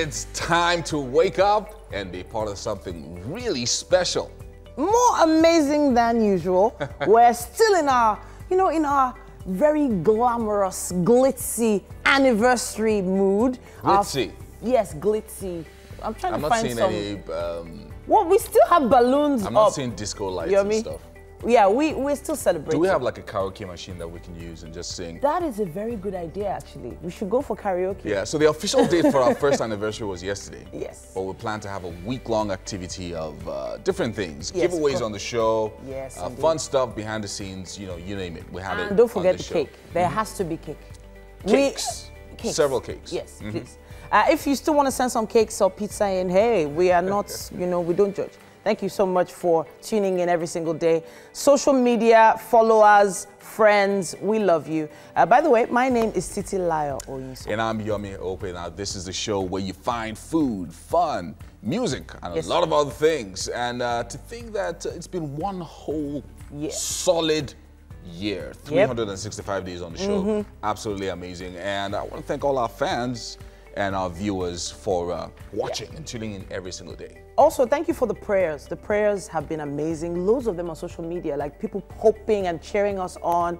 It's time to wake up and be part of something really special. More amazing than usual. We're still in our, in our very glamorous, glitzy anniversary mood. Glitzy? Yes, glitzy. I'm trying to find some. I'm not seeing any... Well, we still have balloons I'm not seeing disco lights and stuff. Yeah, we're still celebrating. Do we have like a karaoke machine that we can use and just sing? That is a very good idea, actually. We should go for karaoke. Yeah, so the official date for our first anniversary was yesterday. Yes. But we plan to have a week-long activity of different things. Yes, giveaways on the show. Yes, fun stuff behind the scenes, you name it. We have it. And don't forget the show. cake. There has to be cake. Cakes. Cakes. Several cakes. Yes, please. If you still want to send some cakes or pizza in, hey, we are not, we don't judge. Thank you so much for tuning in every single day. Social media, followers, friends, we love you. By the way, my name is Titilayo Oyinso. And I'm Yomi Ope. Now, this is the show where you find food, fun, music, and a lot of other things. And to think that it's been one whole solid year, 365 days on the show. Absolutely amazing. And I want to thank all our fans and our viewers for watching and tuning in every single day. Also, thank you for the prayers. The prayers have been amazing. Loads of them on social media, like people hoping and cheering us on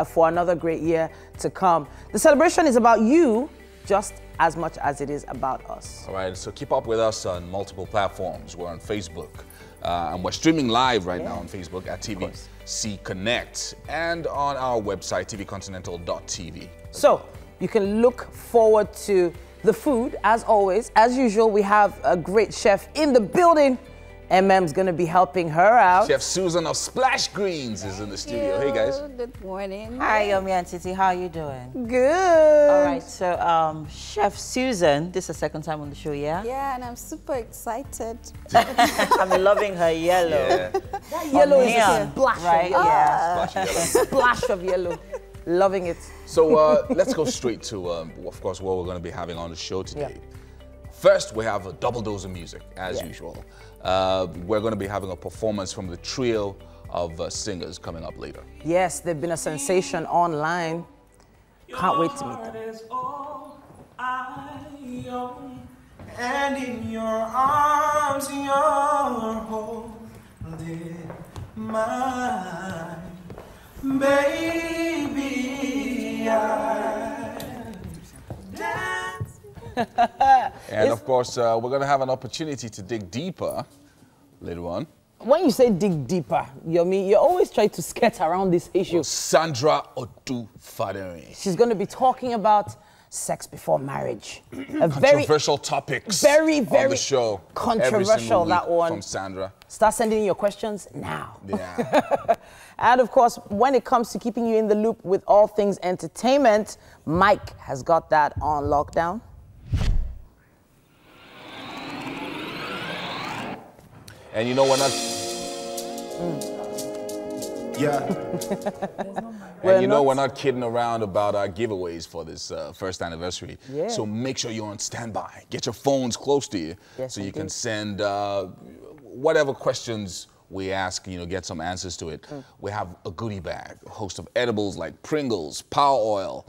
for another great year to come. The celebration is about you just as much as it is about us. All right, so keep up with us on multiple platforms. We're on Facebook, and we're streaming live right now on Facebook at TVC Connect and on our website, tvcontinental.tv. So you can look forward to the food, as always. As usual, we have a great chef in the building. MM's gonna be helping her out. Chef Susan of Splash Greens is in the studio. Hey, guys. Good morning. Hi, Yomi and Titi. How are you doing? Good. All right, so Chef Susan, this is the second time on the show, yeah? Yeah, and I'm super excited. I'm loving her yellow. Yeah. That yellow is a splash, right? Yeah. Splash of yellow. Splash of yellow. Loving it. So let's go straight to, of course, what we're going to be having on the show today. First, we have a double dose of music, as usual. We're going to be having a performance from the trio of singers coming up later. Yes, they've been a sensation online. Can't wait to meet them. And in your arms, you're holding mine. Baby, And of course, we're going to have an opportunity to dig deeper later on. When you say dig deeper, Yomi, you always try to skirt around this issue. Well, Sandra Odufadere. She's going to be talking about sex before marriage. A Controversial topics very on the show. controversial, that one. From Sandra. Start sending in your questions now. Yeah. And of course, when it comes to keeping you in the loop with all things entertainment, Mike has got that on lockdown. And you know, we're not... And you know, we're not kidding around about our giveaways for this first anniversary. Yeah. So make sure you're on standby. Get your phones close to you so you can send whatever questions we ask, get some answers to it. We have a goodie bag, a host of edibles like Pringles, Power Oil,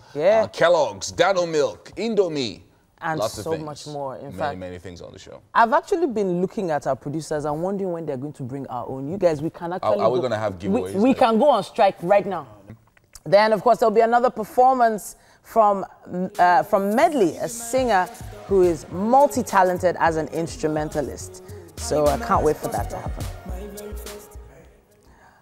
Kellogg's, Dano Milk, Indomie, and lots of so things. much more. In fact, many things on the show. I've actually been looking at our producers and wondering when they're going to bring our own. You guys, we can actually Are we going to have giveaways? We can go on strike right now. Then, of course, there'll be another performance from Medley, a singer who is multi-talented as an instrumentalist. So I can't wait for that to happen.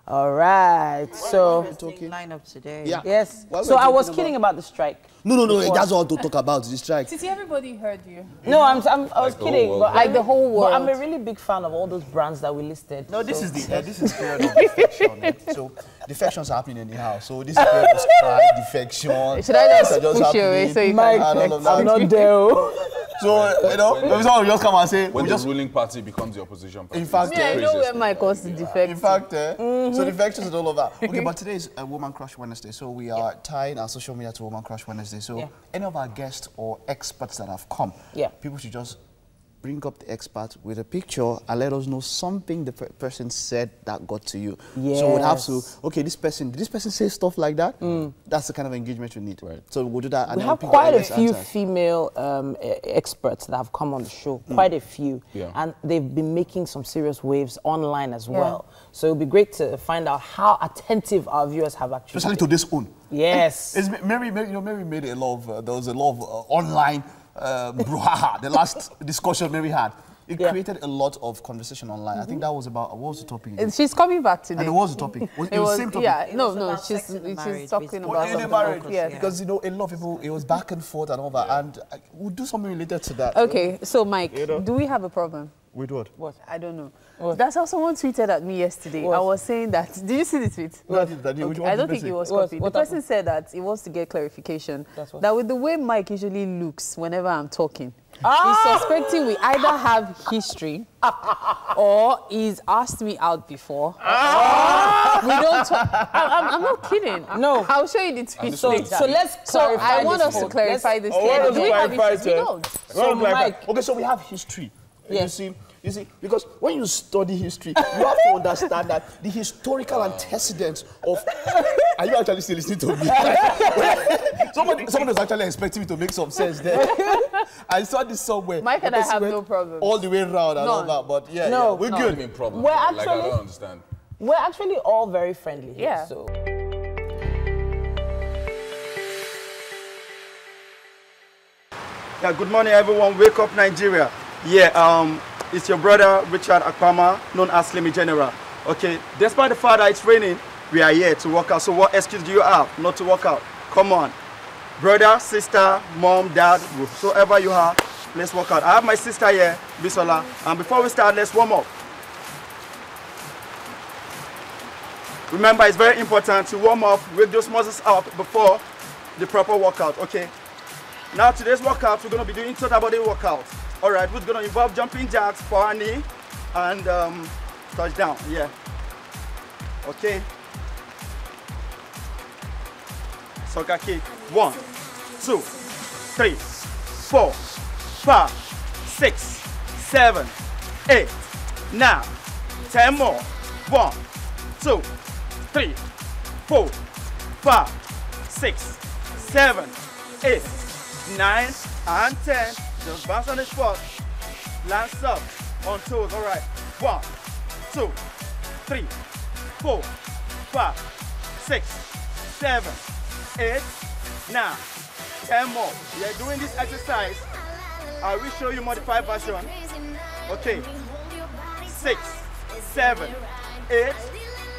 All right, so lineup today. Yeah. Yes. So I was kidding about the strike. No, that's all to talk about, the strike. Titi, everybody heard you. No, I was kidding, but like the whole world. But I'm a really big fan of all those brands that we listed. No, this is the period of defection. So defections are happening in the house. So this period of strike, defection. Should I just push you away so you Mike, can I'm not there. So, maybe someone will just come and say... When the ruling party becomes the opposition party. In fact, I know where Mike wants to defect. In fact, so defections is all over. Okay, but today is Woman Crush Wednesday, so we are tying our social media to Woman Crush Wednesday. So any of our guests or experts that have come, people should just bring up the expert with a picture and let us know something the person said that got to you. Yes. So we'd have to, okay, did this person say stuff like that? That's the kind of engagement we need. Right. So we'll do that. And We then have pick quite the a few answers. female experts that have come on the show, quite a few. Yeah. And they've been making some serious waves online as well. So it'll be great to find out how attentive our viewers have actually Especially been. to this own. Yes. Mary made a lot of, there was a lot of online brouhaha, the last discussion Mary had. It created a lot of conversation online. I think that was about, what was the topic again? She's coming back today. And it was the topic. It was the same topic. Yeah, no, about she's sex in the marriage, talking basically. about In something the marriage, else. Yes. because, you know, a lot of people, it was back and forth and all that. And we'll do something related to that. Okay, so Mike, do we have a problem? With what? I don't know. That's how someone tweeted at me yesterday. I was saying that. Did you see the tweet? No, I didn't. Which one I don't did think they it say? was What- copied. what The person happened? said that he wants to get clarification. That's what- That with the way Mike usually looks whenever I'm talking, he's suspecting we either have history or he's asked me out before. We don't talk. I'm not kidding. No. I'll show you the tweet So later. let's So clarify I want this us to point. clarify this. Oh, here. let's Do we have clarify history? We it. don't. So, Mike, Okay, so we have history. Yes. You see, because when you study history, you have to understand that the historical antecedents of. Are you actually still listening to me? Someone was actually expecting me to make some sense there. I saw this somewhere. Mike and The I person have went no problem. all the way around and all None. that, but yeah, No, we're no. good. Main problem. We're Like, I actually- don't understand. we're actually all very friendly here. Yeah. So. Yeah, good morning, everyone. Wake up, Nigeria. Yeah, it's your brother Richard Akpama, known as Slimmy General. Okay, despite the fact that it's raining, we are here to work out. So, what excuse do you have not to work out? Come on, brother, sister, mom, dad, whosoever you are, let's work out. I have my sister here, Bisola, and before we start, let's warm up. Remember, it's very important to warm up, wake those muscles up before the proper workout. Okay. Now today's workout, we're going to be doing total body workout. All right, which is going to involve jumping jacks, power knee, and touchdown. Yeah. Okay. Soccer kick. 1, 2, 3, 4, 5, 6, 7, 8, 9, 10 more. 1, 2, 3, 4, 5, 6, 7, 8, 9, and 10. Just bounce on the spot. Lance up on toes. All right. 1, 2, 3, 4, 5, 6, 7, 8, 9, 10 more. We are doing this exercise. I will show you modified version. Okay. 6, 7, 8,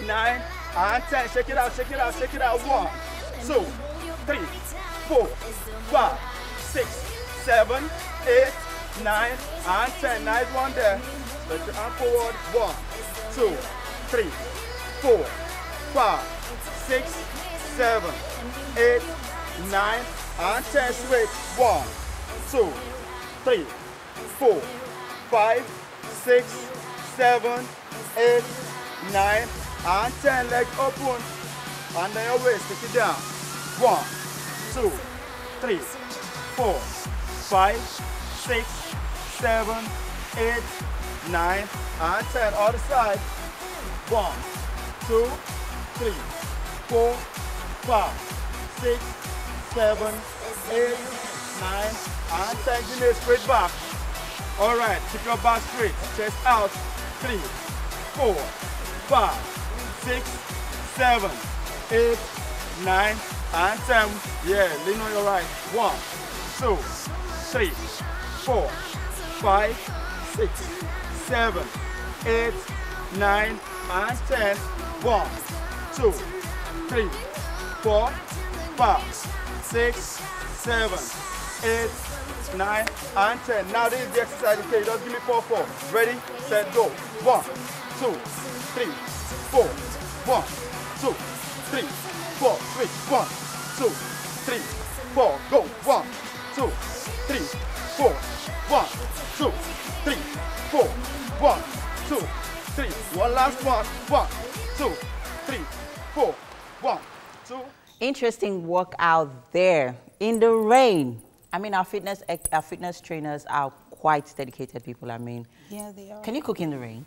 9, and 10. Shake it out, shake it out, shake it out. 1, 2, 3, 4, 5, 6, 7, 8, 9, and 10. Nice one there. Let your arm forward. 1, 2, 3, 4, 5, 6, 7, 8, 9, and 10. Switch. 1, 2, 3, 4, 5, 6, 7, 8, 9, and 10. Legs open. Under your waist. Take it down. 1, 2, 3, 4, 5, 6, 7, 8, 9, and 10. Other side. 1, 2, 3, 4, 5, 6, 7, 8, 9, and 10. Give me a straight back. All right, keep your back straight. Chest out. 3, 4, 5, 6, 7, 8, 9, and 10. Yeah, lean on your right. 1, 2, 3, 4, 5, 6, 7, 8, 9, and 10. 1, 2, 3, 4, 5, 6, 7, 8, 9, and 10. Now this is the exercise. Okay, just give me 4, 4. Ready, set, go. 1, 2, 3, 4. 1, 2, 3, 4. Switch. 1, 2, 3, 4. Go. 1, 2, 3, 4. 1, 2, 3, 4. 1, 2, 3. One last one. 1, 2, 3, 4. 1, 2. Interesting workout there in the rain. I mean, our fitness trainers are quite dedicated people. I mean, Yeah, they are. can you cook in the rain?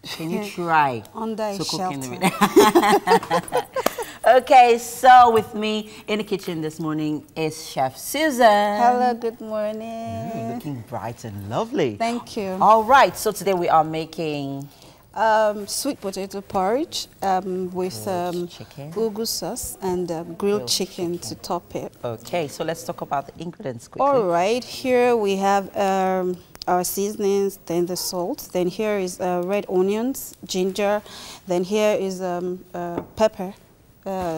Can you try Under to a cook in the shelter. rain? Okay, so with me in the kitchen this morning is Chef Susan. Hello, good morning. Looking bright and lovely. Thank you. All right, so today we are making Sweet potato porridge with chicken. ugu sauce and grilled chicken to top it. Okay, so let's talk about the ingredients quickly. All right, here we have our seasonings, then the salt, then here is red onions, ginger, then here is pepper.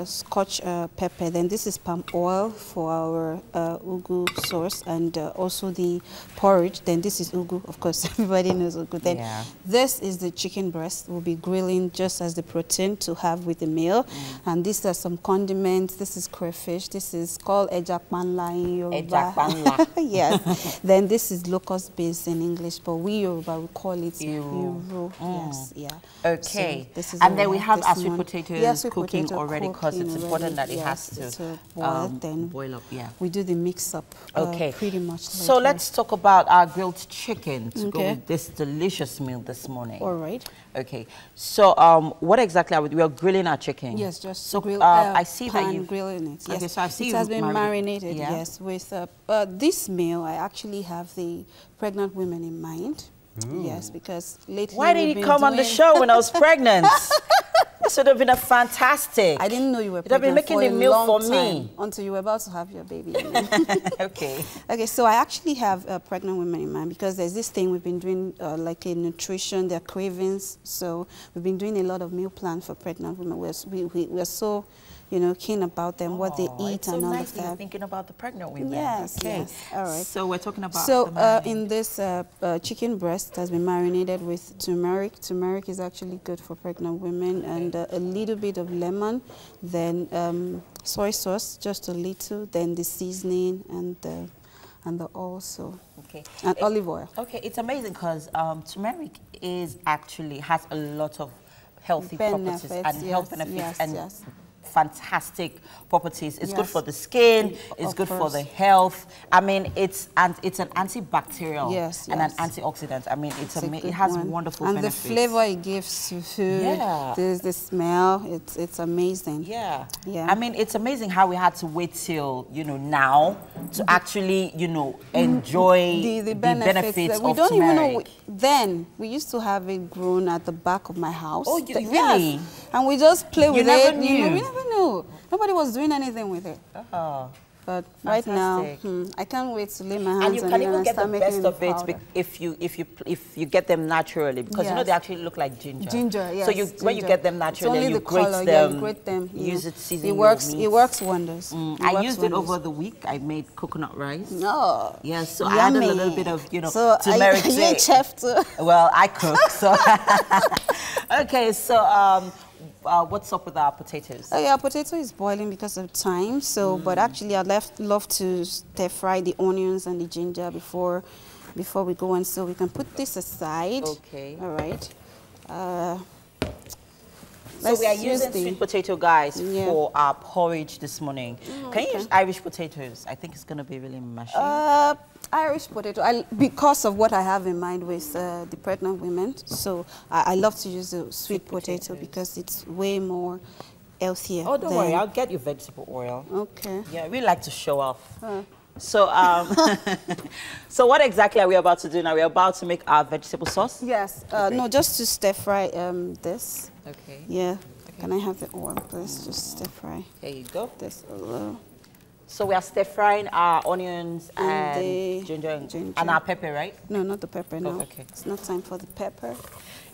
Scotch pepper, then this is palm oil for our ugu sauce, and also the porridge. Then this is ugu, of course, everybody knows ugu. Then this is the chicken breast. We'll be grilling just as the protein to have with the meal. And these are some condiments. This is crayfish. This is called ejakpanla in Yoruba. Ejakpanla. Yes. Then this is locust beans in English, but we Yoruba we call it Euro. Yes. Yeah. Okay. So this is and then all we I have our this sweet morning. potatoes Yeah, sweet cooking potato already because it's cooking important that already, it has yes, to boil, then boil up. Yeah. we do the mix up. Okay. Pretty much. So later. let's talk about our grilled chicken to go Okay. with this delicious meal this morning. All right. Okay. So what exactly are we are grilling our chicken? Yes, just so grill. I see that pan you grilling it. Yes. Okay, so I see it you has been marinated. Yeah? Yes, with this meal, I actually have the pregnant women in mind. Yes, because lately. Why did you come on the show when I was pregnant? This would have been a fantastic. I didn't know you were You'd have been pregnant making for the a meal long for time, me. until you were about to have your baby. Okay. Okay, so I actually have pregnant women in mind because there's this thing we've been doing like a nutrition, their cravings. So we've been doing a lot of meal plans for pregnant women. We're so, keen about them, what they eat it's and so all nice of that you're that. thinking about the pregnant women. Yes, Okay. yes. All right. So we're talking about So the marinade. in this chicken breast has been marinated with turmeric. Turmeric is actually good for pregnant women, and a little bit of lemon, then soy sauce, just a little, then the seasoning and the oil, Okay. and olive oil. Okay, it's amazing because turmeric has a lot of healthy properties and health benefits and fantastic properties. It's good for the skin. It's good for the health. I mean, it's an antibacterial and an antioxidant. I mean, it has wonderful benefits. And the flavor it gives to food. Yeah. There's the smell. It's amazing. Yeah. Yeah. I mean, it's amazing how we had to wait till now to actually enjoy the benefits of we don't even know. turmeric. Then we used to have it grown at the back of my house. Oh, really? Yes. And we just play with never it. knew. We never knew. Nobody was doing anything with it. Oh. But right now, Fantastic. I can't wait to lay my hands And you on can it even and get the start making best of it powder. if you get them naturally, because Yes. they actually look like ginger. Ginger, yes. So when you ginger. get them It's naturally, only you the grate color, them. you grate them. Use it season. It works wonders. I works used it wonders. over the week. I made coconut rice. Oh, Yes, so I added a yummy. little bit of So turmeric. are you a chef too? Well, I cook. So okay, so what's up with our potatoes? Oh yeah, potato is boiling because of time. So, but actually, I'd love to stir fry the onions and the ginger before we go on. So we can put this aside. Okay. All right. So we are let's use using sweet potato, guys, for our porridge this morning. Can you use Irish potatoes? I think it's going to be really mushy. Irish potato, because of what I have in mind with the pregnant women. So I love to use the sweet potato because it's way more healthier. Oh, don't worry, I'll get you vegetable oil. Okay. Yeah, we like to show off. So, so what exactly are we about to do now? We're about to make our vegetable sauce? Yes. No, just to stir fry this. Okay. Yeah. Okay. Can I have the oil, please? Just stir fry. There you go. This a little. So we are stir frying our onions and the ginger ginger. and our pepper, right? No, not the pepper. No. Oh, okay. It's not time for the pepper.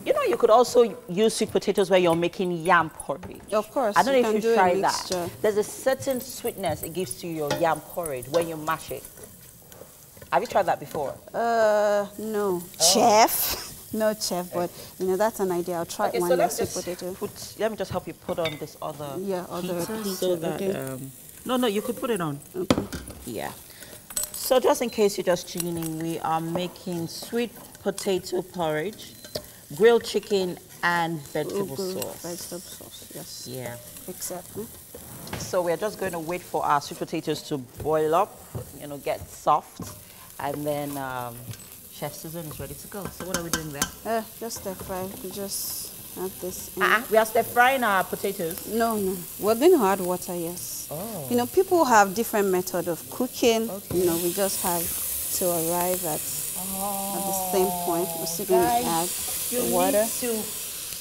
You know, you could also use sweet potatoes where you're making yam porridge. Of course. I don't know if you tried that. mixture. There's a certain sweetness it gives to your yam porridge when you mash it. Have you tried that before? No. Chef. No, chef, but that's an idea. I'll try Okay, one so with let's sweet just potato. let me just help you put on this other Other heater heater, so that okay. no, you could put it on. Okay. Yeah. So just in case you're just tuning in, we are making sweet potato porridge, grilled chicken, and vegetable sauce. Vegetable sauce, yes. Yeah. Exactly. So we're just going to wait for our sweet potatoes to boil up, get soft, and then Chef Susan is ready to go. So what are we doing there? Just stir fry. We just add this in. We are stir frying our potatoes? No. We're going to add water, yes. Oh. You know, people have different method of cooking. Okay. You know, we just have to arrive at the same point. We're still going to add the water.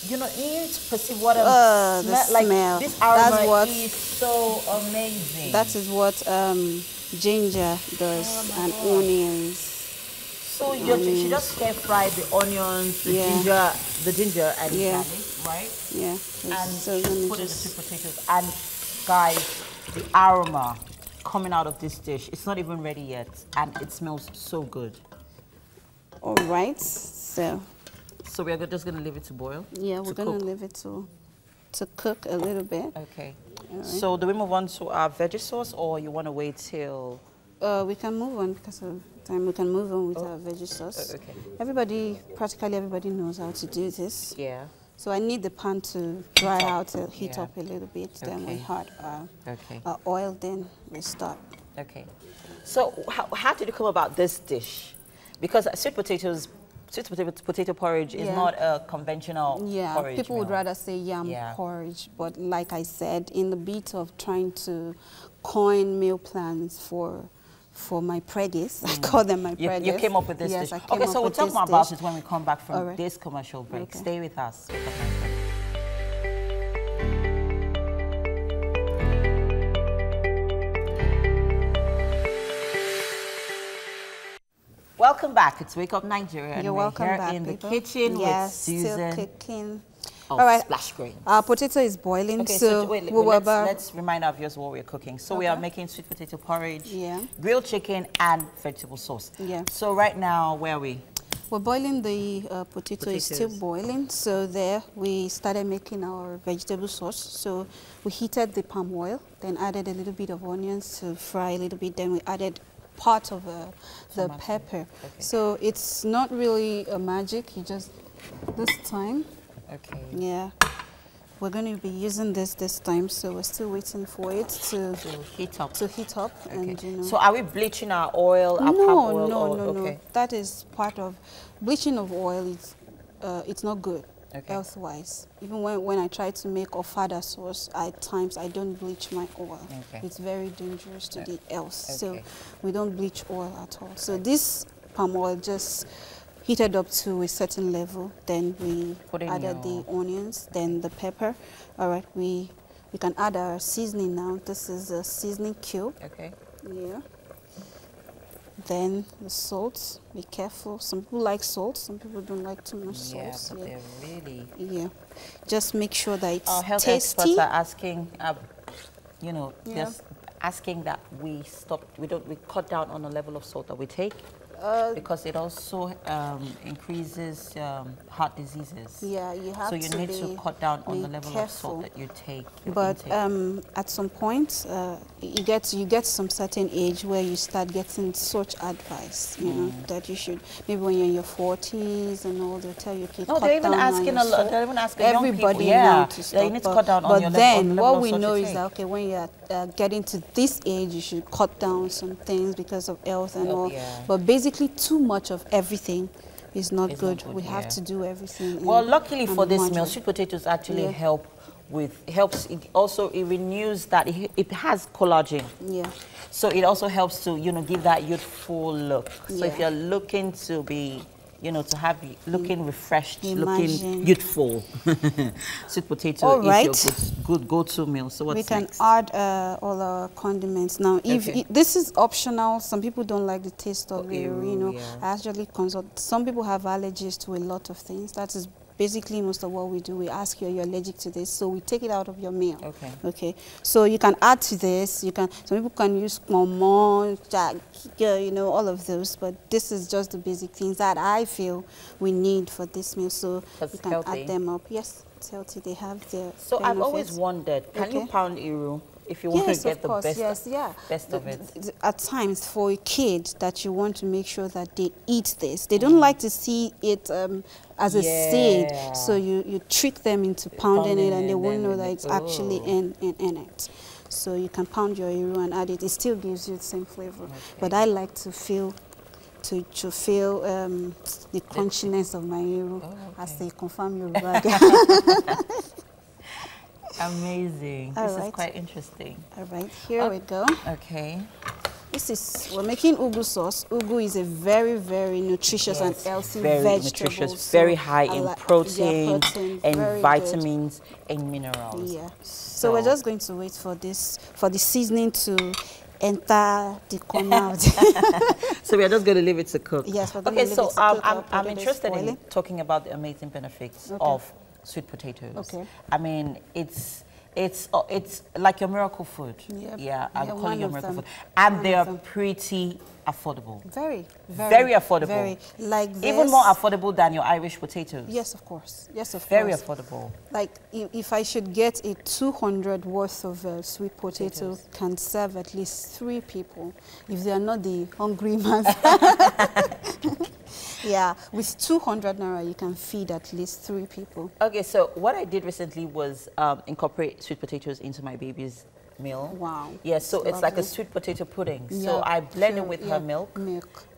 You need to perceive what the like smell. This aroma is so amazing. That is what ginger does and onions. So you just stir fry the onions, the ginger and the garlic, right? Yeah. And so put in the sweet potatoes. And guys, the aroma coming out of this dish, it's not even ready yet, and it smells so good. All right. So we're just going to leave it to boil? Yeah, we're going to leave it to cook a little bit. Okay. Right. So do we move on to our veggie sauce, or you want to wait till... we can move on because of time. We can move on with our veggie sauce. Okay. Practically everybody knows how to do this. Yeah. So I need the pan to dry out, to heat up a little bit. Then we add our oil, then we start. Okay. So how did you come about this dish? Because sweet potato porridge is not a conventional porridge. People would rather say yam porridge, but like I said, in the bit of trying to coin meal plans for my predis, I call them my predis. You came up with this dish. Okay, so we'll talk more about it when we come back from this commercial break. Okay. Stay with us. Welcome back. It's Wake Up Nigeria. You're welcome back, in the kitchen with Susan. Still cooking. All right. Splash Green. Our potato is boiling. Okay, so let's remind our viewers what we're cooking. So we are making sweet potato porridge, grilled chicken, and vegetable sauce. Yeah. So right now, where are we? We're boiling the potato. Is still boiling. So there we started making our vegetable sauce. So we heated the palm oil, then added a little bit of onions to fry a little bit. Then we added part of the pepper. Okay. So it's not really a magic. You just this time. Okay. Yeah. We're going to be using this time, so we're still waiting for it to heat up. Okay. And, you know. So are we bleaching our oil? Our palm oil? No. That is part of bleaching of oil. It's not good health-wise. Even when I try to make ofada sauce, at times I don't bleach my oil. Okay. It's very dangerous to the health. So we don't bleach oil at all. So this palm oil just heated up to a certain level, then we added the onions, then the pepper. All right, we can add our seasoning now. This is a seasoning cube. Okay. Yeah. Then the salt. Be careful. Some people like salt. Some people don't like too much salt. Yeah, but they're really. Yeah. Just make sure that it's our health tasty. Experts are asking, just asking that we cut down on the level of salt that we take. Because it also increases heart diseases. Yeah, you have to. So you need to cut down on the level of salt that you take. But at some point, you get some certain age where you start getting such advice. You know that you should maybe when you're in your 40s and all, they'll tell you, okay, cut they're even down asking on your salt. They're even asking everybody young people, to stop. You need to cut down on your level. But then what we know is that okay, when you're getting to this age, you should cut down some things because of health and all. Yeah. But basically, too much of everything is not good. We have to do everything. Well, luckily for this meal, sweet potatoes actually helps. It renews that it has collagen. Yeah. So it also helps to give that youthful look. So if you're looking to be to have looking refreshed, looking youthful. Sweet potato is your good go-to meal. So what's next? We can add all our condiments. Now, if this is optional, some people don't like the taste of it. I actually consult. Some people have allergies to a lot of things. That is basically most of what we do. We ask you, are you allergic to this? So we take it out of your meal. Okay. So you can add to this. Some people can use momo, all of those. But this is just the basic things that I feel we need for this meal. So you can add them up. Yes, it's healthy. They have their So benefits. I've always wondered, can you pound iru if you want to get the best of it? At times, for a kid that you want to make sure that they eat this, they don't like to see it as a seed, so you trick them into pounding it, and they won't know that it's actually in it. So you can pound your iru and add it. It still gives you the same flavor. But I like to to feel the crunchiness of my Yoruba, as they confirm Yoruba. Amazing. This is quite interesting. All right, here we go. Okay. We're making ugu sauce. Ugu is a very, very nutritious and healthy vegetable. Nutritious, very high in protein and vitamins and minerals. Yeah. So we're just going to wait for the seasoning to enter the corner. So we're just going to leave it to cook. Yes, we're going to leave it to cook. I'm interested in talking about the amazing benefits of sweet potatoes. Okay. I mean, it's like your miracle food. Yep. Yeah, I'm calling your miracle food. And they are pretty affordable. Very affordable. Very, like this. Even more affordable than your Irish potatoes. Yes, of course. Yes, of course. Very affordable. Like if I should get a 200 worth of sweet potato, can serve at least 3 people if they are not the hungry ones. Yeah, with 200 naira, you can feed at least 3 people. Okay, so what I did recently was incorporate sweet potatoes into my baby's meal. Wow. Yeah, so it's like a sweet potato pudding. Yeah, so I blend it with her milk.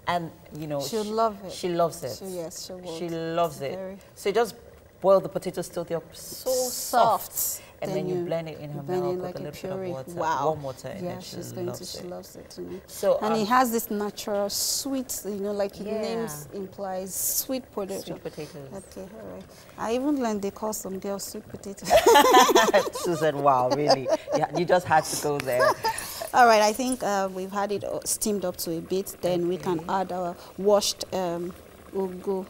And, you know, she'll love it. She loves it. Yes, she will. She loves it. So you just boil the potatoes till they're so soft. And then you blend it in her milk with a little bit of water. Wow. Warm water. And then she loves it. You know. So, and it has this natural sweet, you know, like its name implies, sweet potato. Sweet potatoes. Okay, all right. I even learned they call some girls sweet potatoes. Susan, wow, really? Yeah, you just had to go there. All right, I think we've had it steamed up to a bit. Then we can add our washed ugu.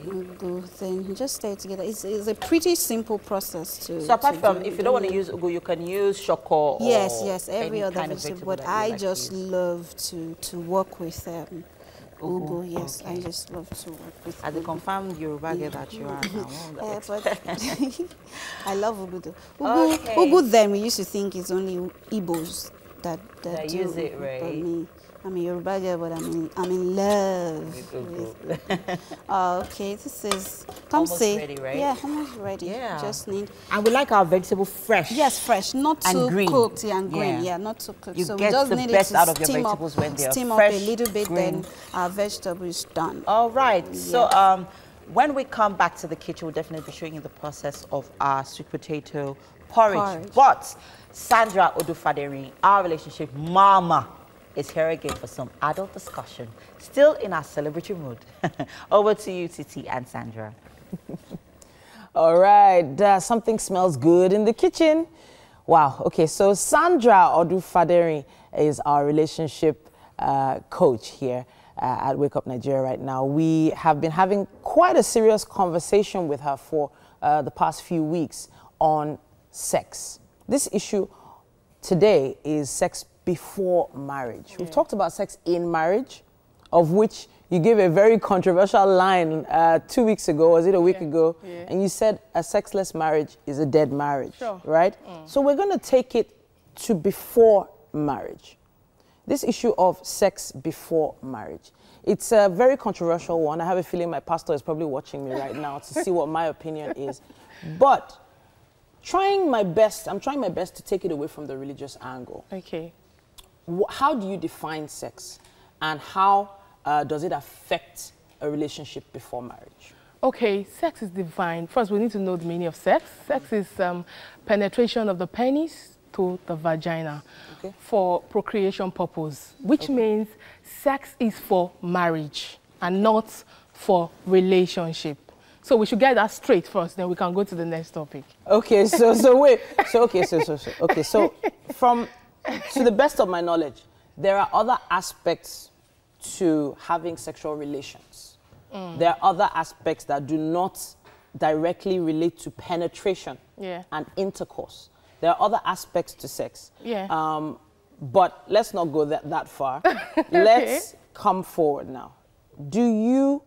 Ugu, then just stay together. It's a pretty simple process to. So apart from, if you don't want to use ugu, you can use shoko. Yes, every other vegetable. But I just love to work with ugu. Yes, I just love to work with. As a confirmed Yoruba girl that you are now. But I love ugu though. Ugu then we used to think is only Igbos that use it, right? I'm a Yoruba girl, but I'm in love with okay, this is almost ready, right? Yeah, almost ready. Yeah. Just need. And we like our vegetable fresh. Yes, fresh, not too cooked. Yeah, and green. Yeah, not too cooked. You so get we just the need best it to out of your vegetables when they are steam fresh, up a little bit, green. then our vegetable is done. All right. Yeah. So when we come back to the kitchen, we'll definitely be showing you the process of our sweet potato porridge. But Sandra Odufaderi, our relationship mama, is here again for some adult discussion, still in our celebratory mood. Over to you, Titi and Sandra. All right, something smells good in the kitchen. Wow, okay, so Sandra Odufaderi is our relationship coach here at Wake Up Nigeria right now. We have been having quite a serious conversation with her for the past few weeks on sex. This issue today is sex before marriage. We've talked about sex in marriage, of which you gave a very controversial line 2 weeks ago, was it a week ago? Yeah. And you said a sexless marriage is a dead marriage, right? So we're going to take it to before marriage. This issue of sex before marriage. It's a very controversial one. I have a feeling my pastor is probably watching me right now to see what my opinion is. But I'm trying my best to take it away from the religious angle. Okay. How do you define sex, and how does it affect a relationship before marriage? Okay, sex is defined. First, we need to know the meaning of sex. Sex is penetration of the penis to the vagina for procreation purpose, which means sex is for marriage and not for relationship. So we should get that straight first, then we can go to the next topic. Okay, so from to the best of my knowledge, there are other aspects to having sexual relations. There are other aspects that do not directly relate to penetration and intercourse. There are other aspects to sex. But let's not go that far. Let's come forward now. Do you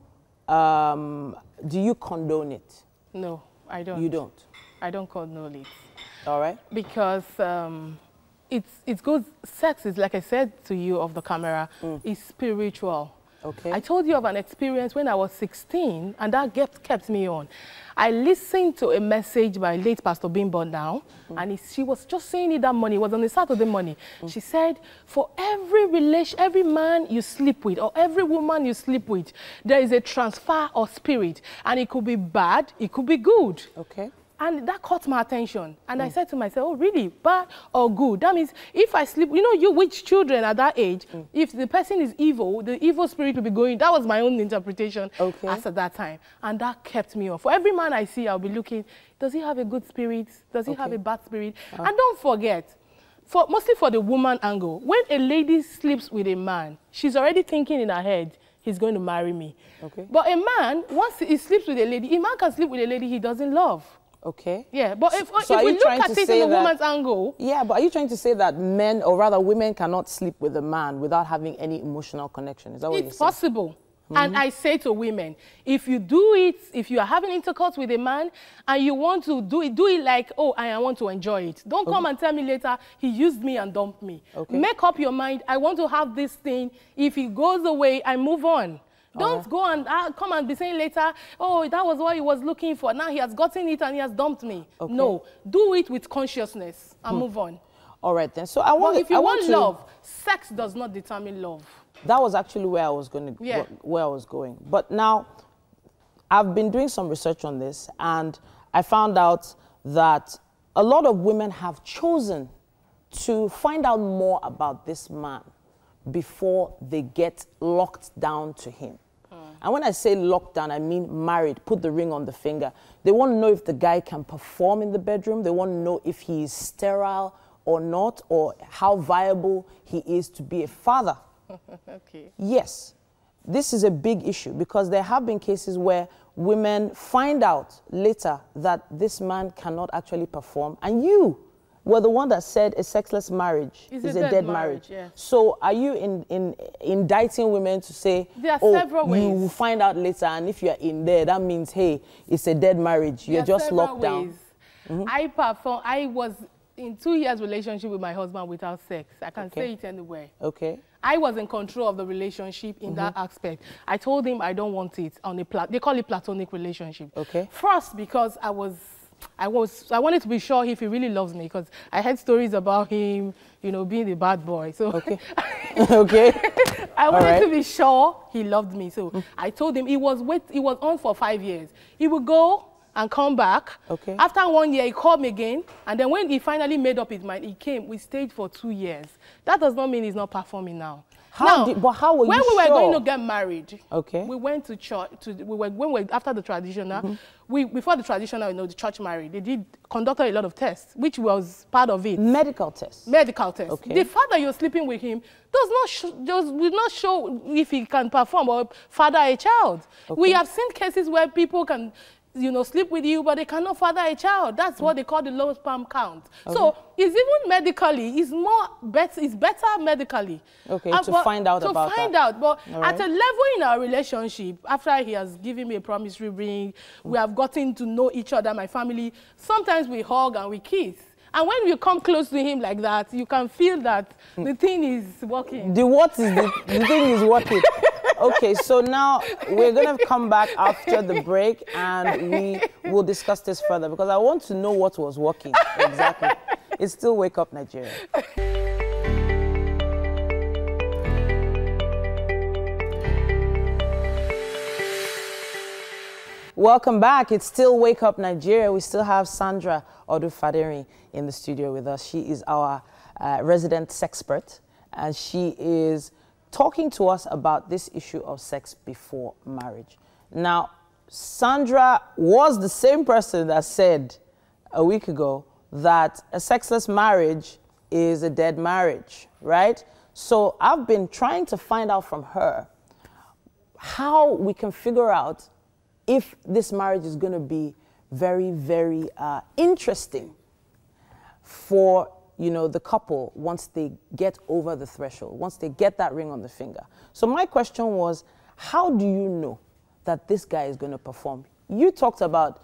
condone it? No, I don't. You don't? I don't condone it. All right. Because it's good. Sex is, like I said to you off the camera, is spiritual. Okay. I told you of an experience when I was 16, and that kept me on. I listened to a message by late Pastor Bimbo now, and she was just saying it that morning. It was on a Saturday morning. She said, for every man you sleep with, or every woman you sleep with, there is a transfer of spirit, and it could be bad, it could be good. Okay. And that caught my attention. And I said to myself, oh, really? Bad or good? That means if I sleep, you know, you with children at that age, if the person is evil, the evil spirit will be going. That was my own interpretation as at that time. And that kept me on. For every man I see, I'll be looking, does he have a good spirit? Does he have a bad spirit? And don't forget, mostly for the woman angle, when a lady sleeps with a man, she's already thinking in her head, he's going to marry me. Okay. But a man, once he sleeps with a lady, a man can sleep with a lady he doesn't love. Okay. Yeah, but if we look at it in a woman's angle... Yeah, but are you trying to say that men, or rather women, cannot sleep with a man without having any emotional connection? Is that what you're saying? It's possible. And I say to women, if you do it, if you are having intercourse with a man and you want to do it like, oh, I want to enjoy it. Don't come and tell me later, he used me and dumped me. Okay. Make up your mind, I want to have this thing. If he goes away, I move on. Don't go and come and be saying later, oh, that was what he was looking for. Now he has gotten it and he has dumped me. Okay. No, do it with consciousness and move on. All right, then. So I want. But if you want love, sex does not determine love. That was actually where I was going to, where I was going. But now, I've been doing some research on this, and I found out that a lot of women have chosen to find out more about this man before they get locked down to him. And when I say locked down, I mean married, put the ring on the finger. They want to know if the guy can perform in the bedroom. They want to know if he is sterile or not, or how viable he is to be a father. Okay. Yes, this is a big issue, because there have been cases where women find out later that this man cannot actually perform, and you were the one that said a sexless marriage is a dead marriage. Yes. So are you indicting women to say, you will find out later, and if you're in there, that means, hey, it's a dead marriage. You're just locked down. I was in 2 years relationship with my husband without sex. I can say it anywhere. Okay. I was in control of the relationship in that aspect. I told him I don't want it on they call it platonic relationship. Okay. First, because I wanted to be sure if he really loves me, because I heard stories about him, you know, being a bad boy. So I wanted to be sure he loved me. So I told him he was on for 5 years. He would go and come back. Okay. After 1 year, he called me again. And then when he finally made up his mind, he came. We stayed for 2 years. That does not mean he's not performing now. But how were you when we sure? were going to get married, we went to church. After the traditional, before the traditional, you know, the church married. They conducted a lot of tests, which was part of it. Medical tests. Medical tests. Okay. The fact that you're sleeping with him will not show if he can perform or father a child. Okay. We have seen cases where people can, you know, sleep with you, but they cannot father a child. That's what they call the low sperm count. Okay. So it's even medically, it's better medically. Okay, to find out about that. But at a level in our relationship, after he has given me a promissory ring, we have gotten to know each other, my family. Sometimes we hug and we kiss. And when you come close to him like that, you can feel that the thing is working. The thing is working. Okay, so now we're going to come back after the break, and we will discuss this further, because I want to know what was working exactly. It's still Wake Up Nigeria. Welcome back. It's still Wake Up Nigeria. We still have Sandra Odufaderi in the studio with us. She is our resident sexpert, and she is talking to us about this issue of sex before marriage. Now, Sandra was the same person that said a week ago that a sexless marriage is a dead marriage, right? So I've been trying to find out from her how we can figure out if this marriage is going to be very, very interesting for, you know, the couple once they get over the threshold, once they get that ring on the finger. So my question was, how do you know that this guy is going to perform? You talked about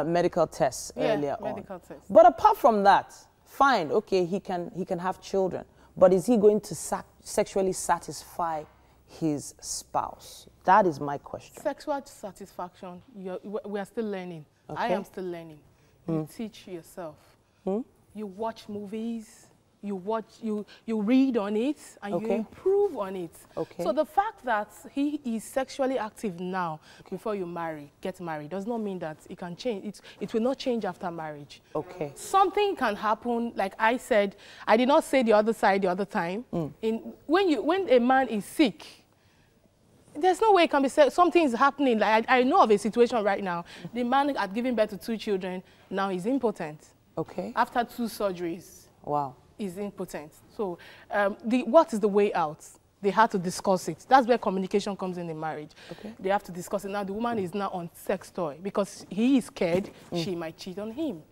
medical tests earlier on. Medical tests. But apart from that, fine, okay, he can have children, but is he going to sexually satisfy his spouse? That is my question. Sexual satisfaction, we are still learning. Okay. I am still learning. You teach yourself. You watch movies, you read on it, and you improve on it. So the fact that he is sexually active now before you get married, does not mean that it can change. It will not change after marriage. Something can happen, like I said, I did not say the other side the other time. When a man is sick, there's no way it can be said something is happening. Like I know of a situation right now. The man had given birth to 2 children, now he's impotent. After 2 surgeries. Wow. Is impotent. So what is the way out? They had to discuss it. That's where communication comes in marriage. They have to discuss it. Now the woman is now on sex toy because he is scared she might cheat on him.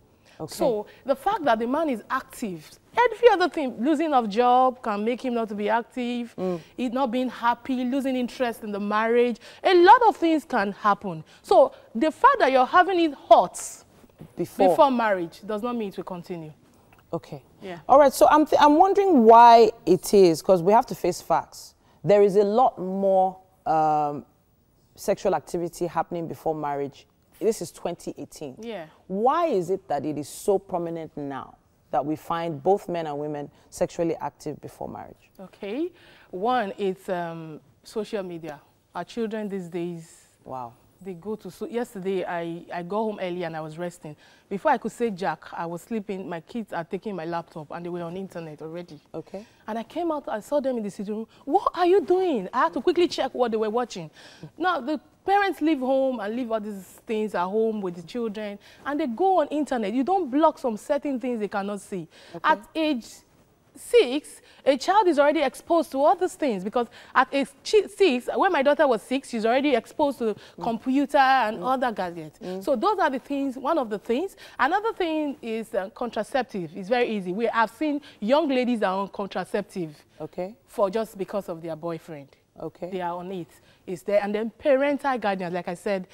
So the fact that the man is active, every other thing, losing of job can make him not to be active, he's not being happy, losing interest in the marriage. A lot of things can happen. So the fact that you're having it hot before marriage does not mean it will continue. Yeah. All right, so I'm wondering why it is, because we have to face facts. There is a lot more sexual activity happening before marriage. This is 2018. Yeah. Why is it that it is so prominent now that we find both men and women sexually active before marriage? One, it's social media. Our children these days, they go to... So yesterday, I got home early and I was resting. Before I could say Jack, I was sleeping. My kids are taking my laptop and they were on internet already. And I came out, I saw them in the sitting room. What are you doing? I had to quickly check what they were watching. Now, the parents leave home and leave all these things at home with the children, and they go on internet. You don't block some certain things they cannot see. At age 6, a child is already exposed to all these things, because at age 6, when my daughter was 6, she's already exposed to computer and other gadgets. So those are the things, one of the things. Another thing is contraceptive. It's very easy. We have seen young ladies are on contraceptive for just because of their boyfriend. They are on it. It's there. And then parental guidance, like I said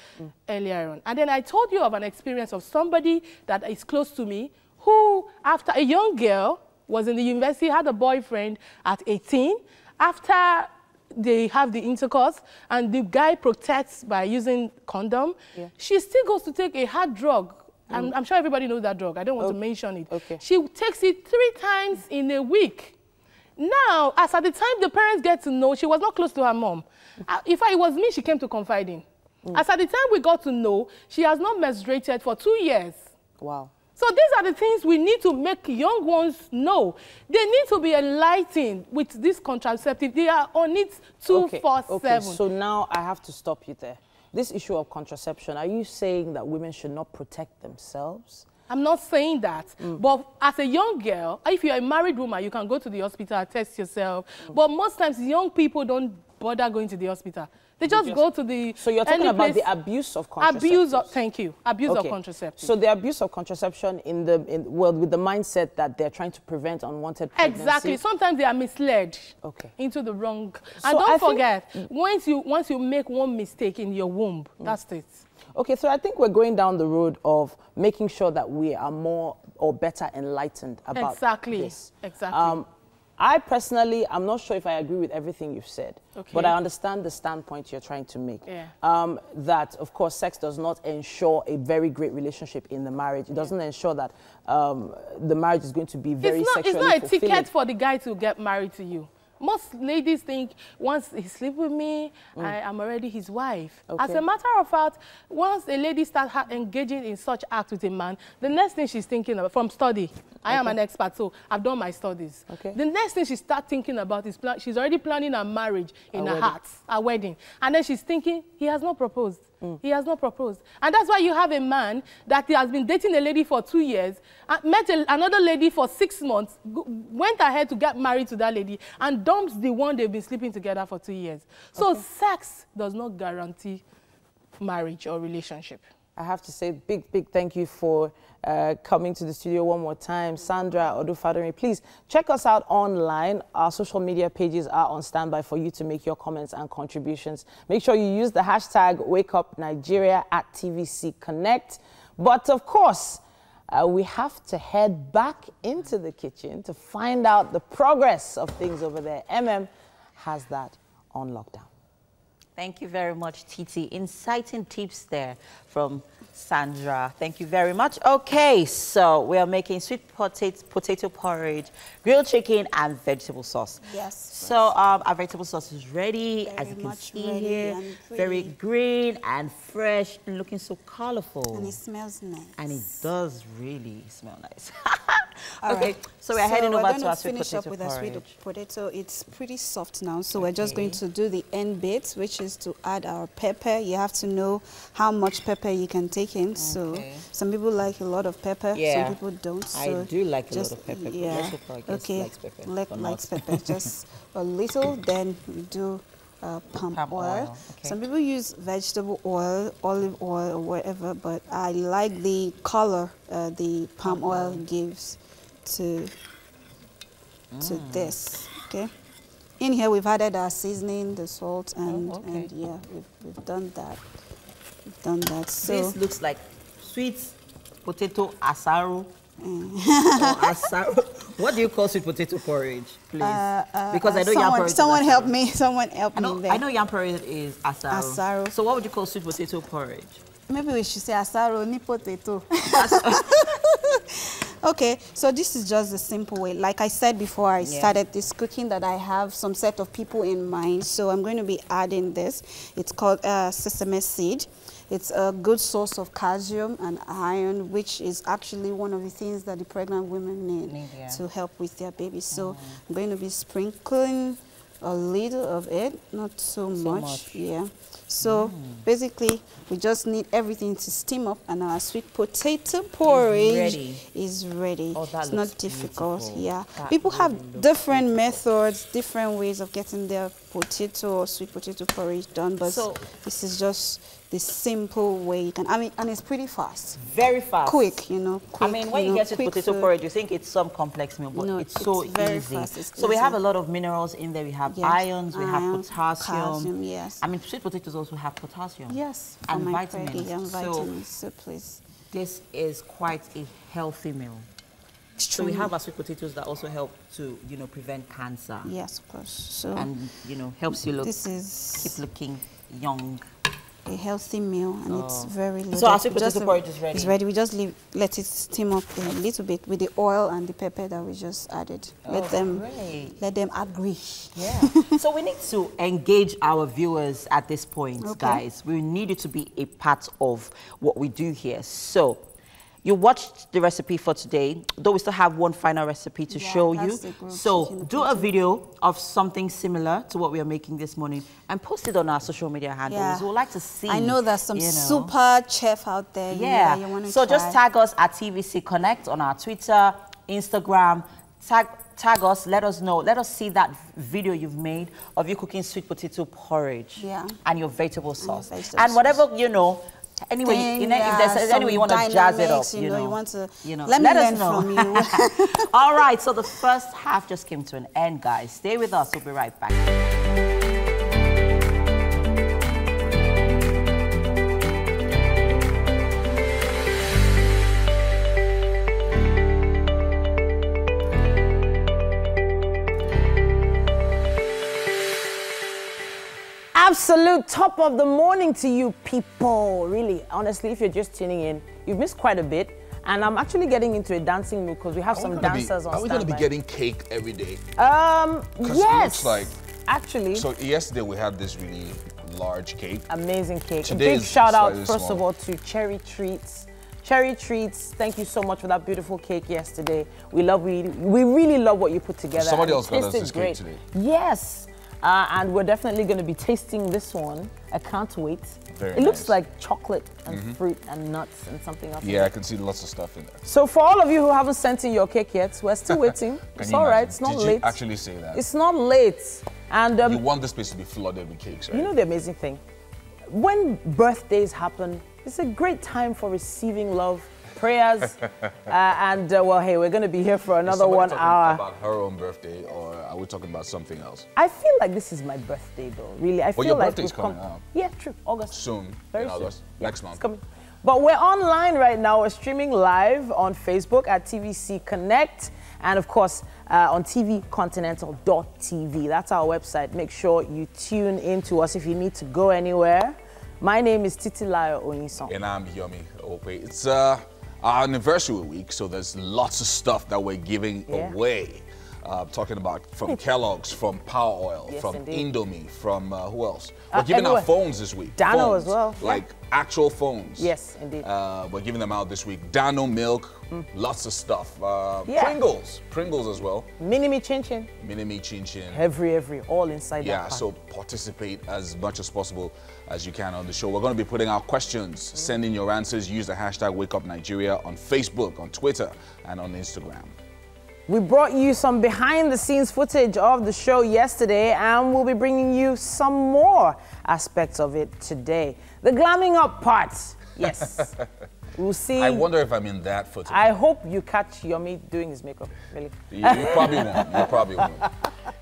earlier on. And then I told you of an experience of somebody that is close to me who, after a young girl, was in the university, had a boyfriend at 18. After they have the intercourse and the guy protects by using condom, she still goes to take a hard drug. I'm sure everybody knows that drug. I don't want to mention it. She takes it 3 times in a week. Now, as at the time the parents get to know, she was not close to her mom. If it was me, she came to confide in. As at the time we got to know, she has not menstruated for 2 years. Wow. So these are the things we need to make young ones know. They need to be enlightened with this contraceptive. They are on it 24/7. So now I have to stop you there. This issue of contraception, are you saying that women should not protect themselves? I'm not saying that. But as a young girl, if you're a married woman, you can go to the hospital, test yourself. But most times, young people don't bother going to the hospital. They just go to the... So you're talking about the abuse of contraception. Thank you. Abuse of contraception. So the abuse of contraception with the mindset that they're trying to prevent unwanted pregnancy. Exactly. Sometimes they are misled into the wrong... And don't forget, once you make one mistake in your womb, that's it. Okay, so I think we're going down the road of making sure that we are more or better enlightened about this. Exactly. I personally, I'm not sure if I agree with everything you've said, but I understand the standpoint you're trying to make. That, of course, sex does not ensure a very great relationship in the marriage. It doesn't ensure that the marriage is going to be very sexually fulfilling. It's not a ticket for the guy to get married to you. Most ladies think once he sleeps with me, I'm already his wife. As a matter of fact, once a lady starts engaging in such act with a man, the next thing she's thinking about, from study, I am an expert, so I've done my studies. The next thing she starts thinking about is she's already planning a marriage in her heart, a wedding. And then she's thinking, he has not proposed. He has not proposed. And that's why you have a man that has been dating a lady for 2 years, met another lady for 6 months, went ahead to get married to that lady, and dumps the one they've been sleeping together for 2 years. So sex does not guarantee marriage or relationship. I have to say big thank you for coming to the studio one more time. Sandra Odufademi, please check us out online. Our social media pages are on standby for you to make your comments and contributions. Make sure you use the hashtag WakeUpNigeria at TVC Connect. But of course, we have to head back into the kitchen to find out the progress of things over there. MM has that on lockdown. Thank you very much, Titi. Inciting tips there from Sandra. Thank you very much. Okay, so we are making sweet potato porridge, grilled chicken, and vegetable sauce. Yes. So our vegetable sauce is ready, as you can see here. Very green and fresh and looking so colorful. And it smells nice. And it does really smell nice. Okay, so we're heading over to our sweet potato porridge. With our sweet potato. It's pretty soft now, so we're just going to do the end bit, which is to add our pepper. You have to know how much pepper you can take in. So some people like a lot of pepper, some people don't. So I do like a lot of pepper. Yeah. Okay. Likes pepper. Just a little. Then we do palm oil. Okay. Some people use vegetable oil, olive oil, or whatever, but I like the color the palm oil gives to this. Okay. In here we've added our seasoning, the salt, and yeah, we've done that. We've done that. So this looks like sweet potato asaro. What do you call sweet potato porridge, please? Because I know yam porridge. Someone help me. Someone help me there. I know yam porridge is asaro. So what would you call sweet potato porridge? Maybe we should say asaro ni potato. Okay, so this is just the simple way. Like I said before I started this cooking, that I have some set of people in mind. So I'm going to be adding this. It's called sesame seed. It's a good source of calcium and iron, which is actually one of the things that the pregnant women need to help with their babies. So I'm going to be sprinkling a little of it, not so much. Yeah. So basically, we just need everything to steam up, and our sweet potato porridge is ready. Oh, it's not difficult. Yeah. People have different methods, different ways of getting their potato or sweet potato porridge done, but this is just the simple way you can. I mean, and it's pretty fast. Very fast. Quick, you know. Quick, I mean, when you get to potato porridge, you think it's some complex meal, but it's so very easy. Fast. So we have a lot of minerals in there. We have irons, we have potassium. Yes. I mean, sweet potatoes also have potassium. Yes. And vitamins. So please. This is quite a healthy meal. So we have our sweet potatoes that also help to, you know, prevent cancer. Yes, of course. So and you know, helps you keep looking young. A healthy meal, and it's very loaded. So our sweet potato porridge is ready. It's ready. We just let it steam up a little bit with the oil and the pepper that we just added. Let them agree. Yeah. So we need to engage our viewers at this point, guys. We need you to be a part of what we do here. So you watched the recipe for today, though we still have one final recipe to show you. So do a video of something similar to what we are making this morning and post it on our social media handles. We would like to see. I know there's some super chef out there. Yeah. You want to so just tag us at TVC Connect on our Twitter, Instagram. Tag us, let us know. Let us see that video you've made of you cooking sweet potato porridge and your vegetable sauce. And whatever, you know, anyway, if there's any way you want to jazz it up, you want to, let us know. From you. All right, so the first half just came to an end, guys. Stay with us. We'll be right back. Absolute top of the morning to you people. Really, honestly, if you're just tuning in, you've missed quite a bit. And I'm actually getting into a dancing mood because we have some dancers on standby. Are we going to be getting cake every day? Yes. It looks like, actually. So yesterday we had this really large cake. Amazing cake. Today a big shout out, first small. of all, to Cherry Treats. Cherry Treats, thank you so much for that beautiful cake yesterday. We really love what you put together. Somebody else got us this cake today. Yes. And we're definitely going to be tasting this one. I can't wait. Very it looks like chocolate and fruit and nuts and something else. Yeah, I can see lots of stuff in there. So for all of you who haven't sent in your cake yet, we're still waiting. It's all right. It's not late. Did you actually say that? It's not late. And you want this place to be flooded with cakes, right? You know the amazing thing? When birthdays happen, it's a great time for receiving love, prayers, well, hey, we're going to be here for another 1 hour. About her own birthday, or are we talking about something else? I feel like this is my birthday, though. Really, I feel your like birthday's coming out. Yeah, true. August. Soon. Very in soon. August. Next month. It's coming. But we're online right now. We're streaming live on Facebook at TVC Connect. and of course on tvcontinental.tv. That's our website. Make sure you tune in to us if you need to go anywhere. My name is Titilayo Onyison. And I'm Yomi Ope. It's our anniversary week, so there's lots of stuff that we're giving away. Talking about from Kellogg's, from Power Oil, from Indomie, from who else? We're giving out phones this week. Dano as well. Like actual phones. Yes, indeed. We're giving them out this week. Dano milk, lots of stuff. Pringles as well. Mini-me chin-chin. Mini-me chin-chin. Every, all inside that Yeah, pack. so participate as much as possible as you can on the show. We're going to be putting out questions. Send in your answers. Use the hashtag WakeUpNigeria on Facebook, on Twitter, and on Instagram. We brought you some behind-the-scenes footage of the show yesterday, and we'll be bringing you some more aspects of it today. The glamming up part, yes. We'll see. I wonder if I'm in that footage. I hope you catch Yomi doing his makeup, really. You probably won't. You probably won't.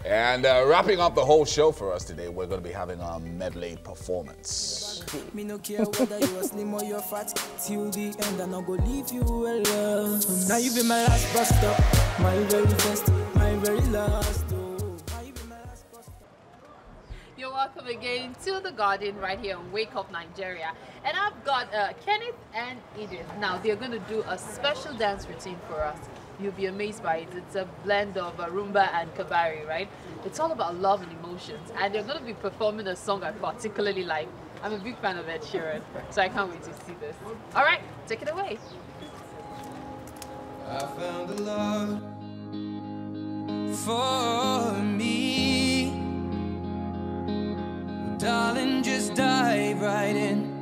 And wrapping up the whole show for us today, we're going to be having a medley performance. Me no care whether you are slim or you're fat. Till the end, I'm not gonna leave you alone. Now you've been my last bus stop, my very first, my very last. You're welcome again to The Garden right here on Wake Up Nigeria. And I've got Kenneth and Edith. Now, they're going to do a special dance routine for us. You'll be amazed by it. It's a blend of Rumba and Kabari, right? It's all about love and emotions. And they're going to be performing a song I particularly like. I'm a big fan of Ed Sheeran, so I can't wait to see this. All right, take it away. I found a love for me. Darling, just dive right in.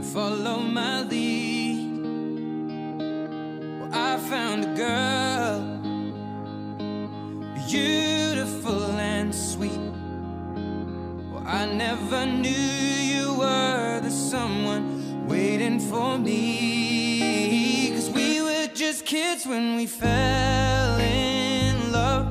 Follow my lead. Well, I found a girl, beautiful and sweet. Well, I never knew you were the someone waiting for me. 'Cause we were just kids when we fell in love,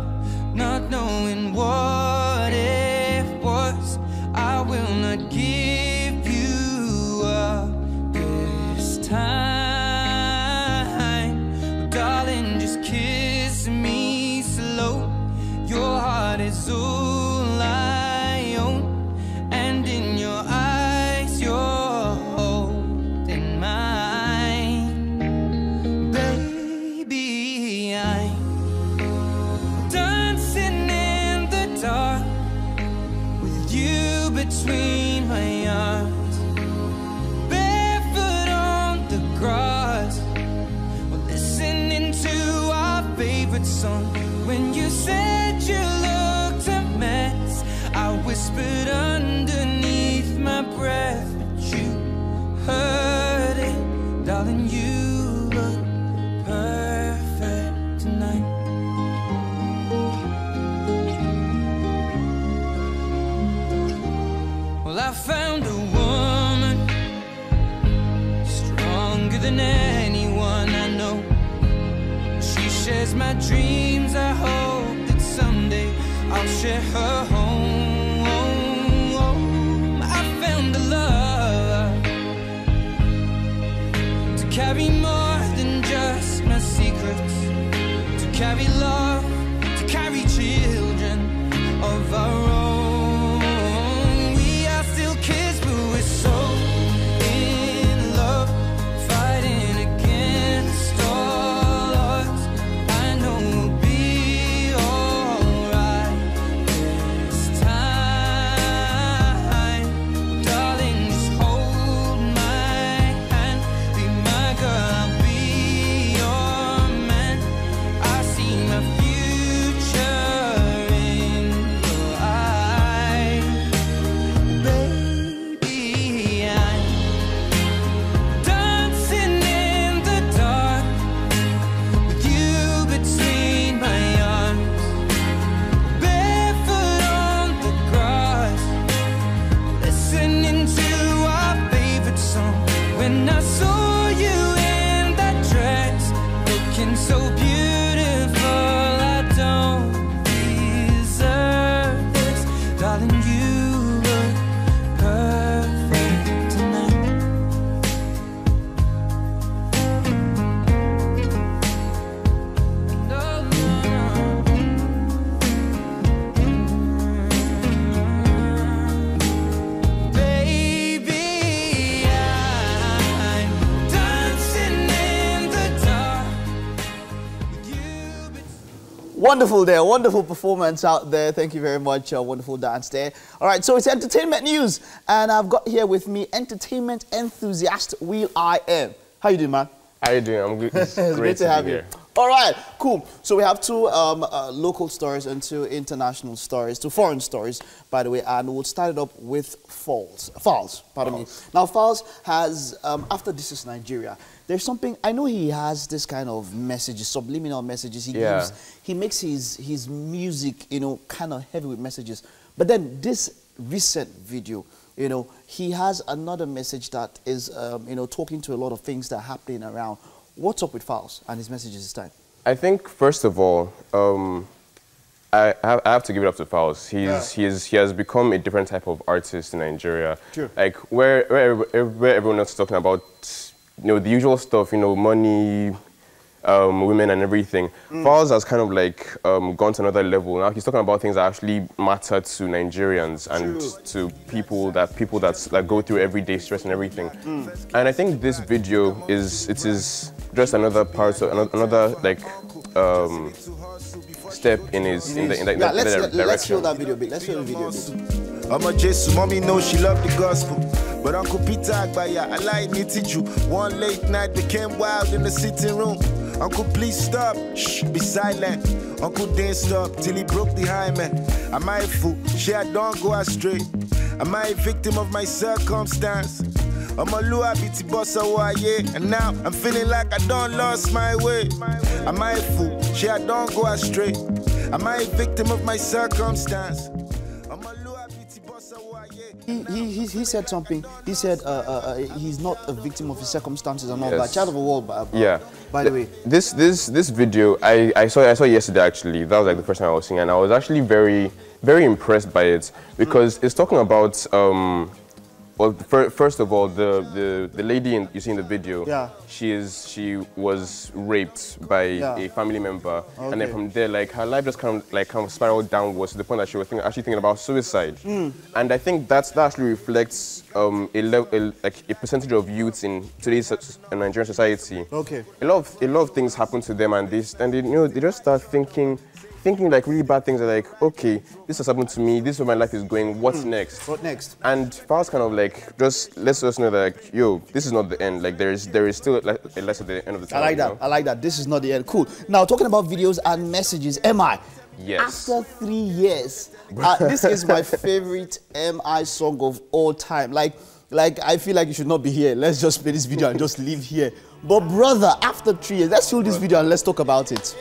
not knowing what it was. I will not give you up this time. Darling, just kiss me slow. Your heart is all I own, and in your eyes you're holding mine. Baby, I'm dancing in the dark with you between my arms, barefoot on the grass. We're listening to our favorite song. When you said you looked a mess, I whispered underneath my breath, but you heard it. Darling, you look perfect tonight. Well, I found a woman stronger than anyone I know. She shares my dreams. I hope that someday I'll share her home. I found a love to carry more than just my secrets, to carry love, to carry children of our own. We are still kids, but we're so in love, fighting against all odds. I know we'll be alright this time. Darling, just hold my hand, be my girl, I'll be your man. I see my future in your eyes. Wonderful there, wonderful performance out there. Thank you very much, wonderful dance there. All right, so it's entertainment news, and I've got here with me entertainment enthusiast will.i.am. How you doing, man? How you doing? I'm good. It's great to have you. All right, cool. So we have two local stories and two international stories, two foreign stories, by the way, and we'll start it up with Falz, pardon me. Now, Falz has, after This Is Nigeria, there's something, I know he has this kind of messages, subliminal messages he gives. He makes his music, you know, kind of heavy with messages. But then this recent video, you know, he has another message that is, you know, talking to a lot of things that are happening around. What's up with Falz and his messages this time? I think, first of all, I have to give it up to Falz. He has become a different type of artist in Nigeria. True. Like, where everyone else is talking about, you know, the usual stuff, you know, money, women and everything. Falz has kind of like gone to another level. Now he's talking about things that actually matter to Nigerians and to people that go through everyday stress and everything. And I think this video is just another part of another like step in his in the direction. Let's show that video bit. Let's show the video bit. I'm a Jesus, mommy knows she loved the gospel. But Uncle Peter Agbaya, I like me teach you. One late night became wild in the sitting room. Uncle, please stop, shh, be silent. Uncle didn't stop till he broke the hymen. Am I a fool? I don't go astray. Am I a victim of my circumstance? I'm a lua biti bossa waye, and now I'm feeling like I don't lost my way. Am I a fool? I don't go astray. Am I a victim of my circumstance? He said something. He said he's not a victim of his circumstances and all that. Child of a world, by the way. This video I saw yesterday actually. That was like the first time I was seeing it, and I was actually very impressed by it because it's talking about well, first of all, the lady you see in the video, she was raped by a family member, and then from there, like her life just kind of spiraled downwards to the point that she was actually thinking about suicide. And I think that actually reflects a percentage of youths in today's Nigerian society. A lot of things happen to them, and they just start thinking like really bad things. Are like, okay, this has happened to me, this is where my life is going, what's next? What next? And Falz kind of like just lets us know that, like, yo, this is not the end. Like there is still a light at the end of the tunnel. I like that. I like that. This is not the end. Cool. Now talking about videos and messages, MI. Yes. After 3 years, this is my favorite MI song of all time. Like I feel like you should not be here. Let's just play this video and just leave here. But brother, after 3 years, let's show this video and let's talk about it.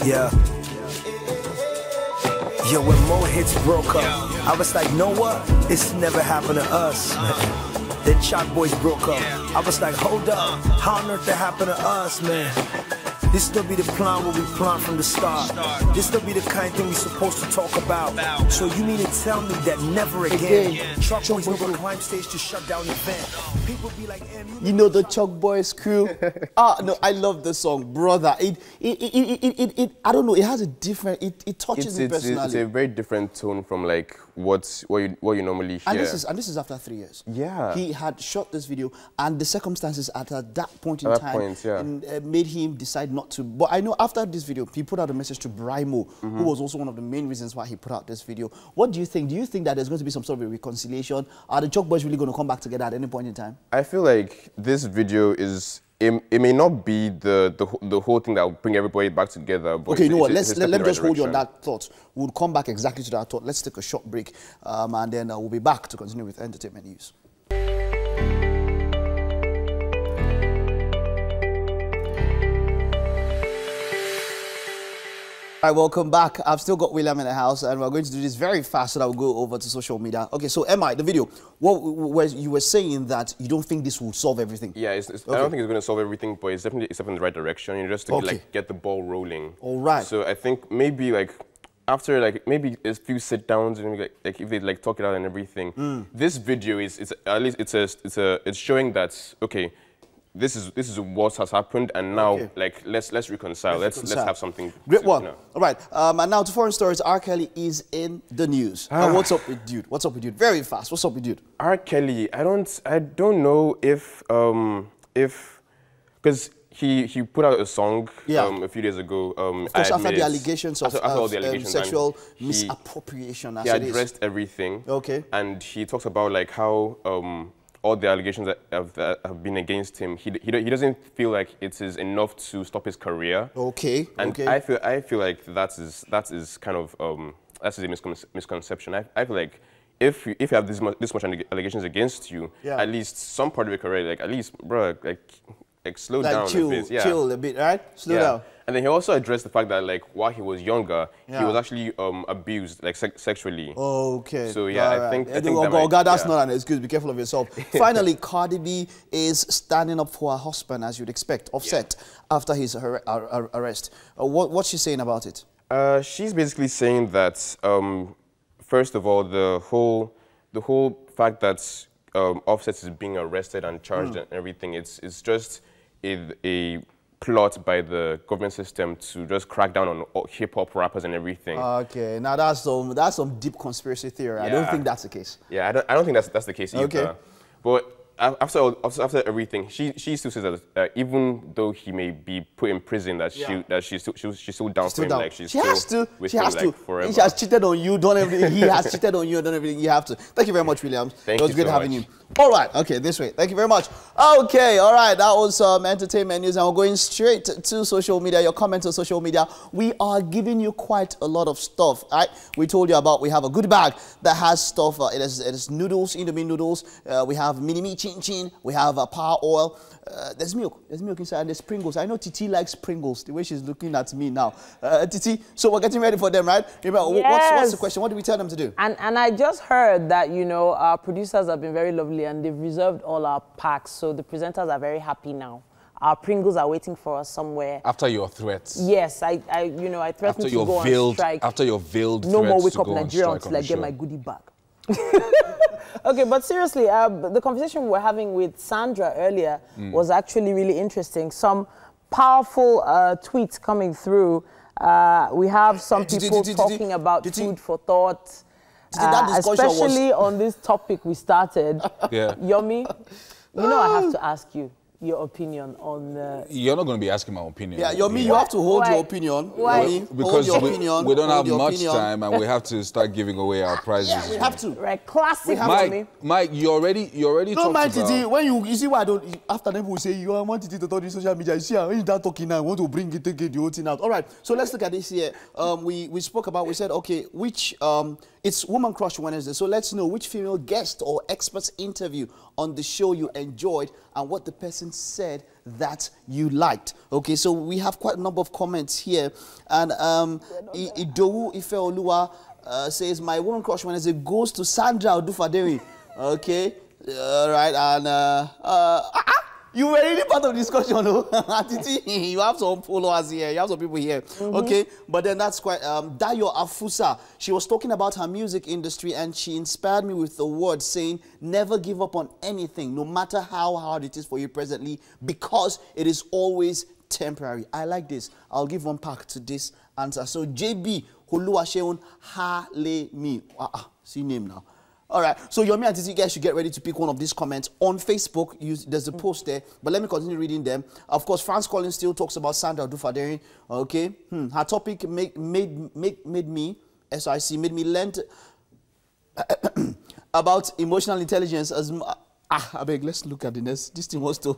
Yeah. Yo, when more hits broke up, I was like, know what? It's never happened to us. Then Chalk Boys broke up. I was like, hold up, how on earth that happened to us, man? This still be the plan what we planned from the start. This still be the kind of thing we supposed to talk about. So you mean to tell me that never again Chalk Boys never climb stage to shut down the event? People be like, you know the Chalk Boys crew. No, I love the song, brother. It I don't know. It has a different. It touches me personally. It's a very different tone from like what you normally hear. And this is after 3 years. Yeah. He had shot this video, and the circumstances at that point in time made him decide not to. But I know after this video, he put out a message to Brymo, who was also one of the main reasons why he put out this video. What do you think? Do you think that there's going to be some sort of a reconciliation? Are the Chalk Boys really going to come back together at any point in time? I feel like this video is. It may not be the whole thing that will bring everybody back together. But okay, you know what? Let me just hold you on that thought. We'll come back exactly to that thought. Let's take a short break, and then we'll be back to continue with entertainment news. All right, welcome back. I've still got William in the house, and we're going to do this very fast so that we'll go over to social media. Okay, so MI, the video, where you were saying that you don't think this will solve everything. Yeah, I don't think it's going to solve everything, but it's definitely a step in the right direction. You just to like get the ball rolling. All right. So I think maybe like after like maybe a few sit downs and like if they like talk it out and everything, this video is at least it's showing that okay. this is what has happened, and now like let's reconcile. Let's have something. Great one. All right. And now to foreign stories. R. Kelly is in the news. What's up with dude? What's up with dude? Very fast. What's up with dude? R. Kelly. I don't know if because he put out a song a few days ago. Of course, after the allegations of all the allegations, sexual misappropriation. He addressed everything. Okay. And he talks about like how all the allegations that have been against him, he doesn't feel like it is enough to stop his career. Okay. And I feel like that is kind of that's a misconception. I feel like if you have this much allegations against you, at least some part of your career, like at least, bro, like slow down chill, a bit. Chill a bit, right? Slow down. And then he also addressed the fact that, like, while he was younger, he was actually abused, like, sexually. Okay. So, yeah, I think that's not an excuse. Be careful of yourself. Finally, Cardi B is standing up for her husband, as you'd expect, Offset, after his arrest. What's she saying about it? She's basically saying that, first of all, the whole fact that Offset is being arrested and charged and everything, it's just a plot by the government system to just crack down on hip-hop rappers and everything. Okay, now that's some deep conspiracy theory. Yeah. I don't think that's the case. Yeah, I don't think that's the case either. Okay. But after everything, she still says that even though he may be put in prison, that she's still down for him. Like she has to. Forever. He has cheated on you. Done everything. He has cheated on you. Done everything. You have to. Thank you very much, Williams. Thank you. It was great having you. All right. Okay, this way. Thank you very much. Okay. All right. That was entertainment news, and we're going straight to social media. Your comments on social media. We are giving you quite a lot of stuff. All right. We told you about. We have a good bag that has stuff. It is noodles, Indomie noodles. We have mini chin chin. We have power oil. There's milk. There's milk inside. There's Pringles. I know Titi likes Pringles. The way she's looking at me now. Titi. So we're getting ready for them, right? Remember, what's the question? What do we tell them to do? And I just heard that, you know, our producers have been very lovely and they've reserved all our packs. So the presenters are very happy now. Our Pringles are waiting for us somewhere. After your threats. Yes, I threatened to go on strike. After your veiled no more wake up Nigeria until I get my goodie bag. Okay, but seriously, the conversation we were having with Sandra earlier was actually really interesting. Some powerful tweets coming through. We have some people talking about food for thought, especially on this topic we started. Yomi, you know I have to ask you your opinion on... You're not going to be asking my opinion. Yeah, Yomi, you have to hold your opinion. Why? Because we don't have much time and we have to start giving away our prizes. Yeah, we have to. Right, classic Mike, you already talked about... Titi, when you see why I don't... After them, we say, you want Titi to talk on social media. You see, when you start talking now, I want to bring it, take the whole thing out. All right, so let's look at this here. We spoke about, we said, okay, which... it's Woman Crush Wednesday, so let's know which female guest or experts interview on the show you enjoyed and what the person said that you liked. Okay, so we have quite a number of comments here. And Idowu Ifeoluwa says, my Woman Crush Wednesday goes to Sandra Odufaderi. Okay, all right, and... you were really part of the discussion, no? You have some followers here, you have some people here. Okay, but then that's quite... Dayo Afusa, she was talking about her music industry and she inspired me with the word saying, never give up on anything, no matter how hard it is for you presently, because it is always temporary. I like this. I'll give one pack to this answer. So JB Holuwaseun Halemi. See name now. All right, so Yomi and Titi, guys should get ready to pick one of these comments. On Facebook, there's a post there, but let me continue reading them. Of course, Franz Collins still talks about Sandra Odufaderi. Okay, her topic made me learn about emotional intelligence. I beg, let's look at the next. This thing was to...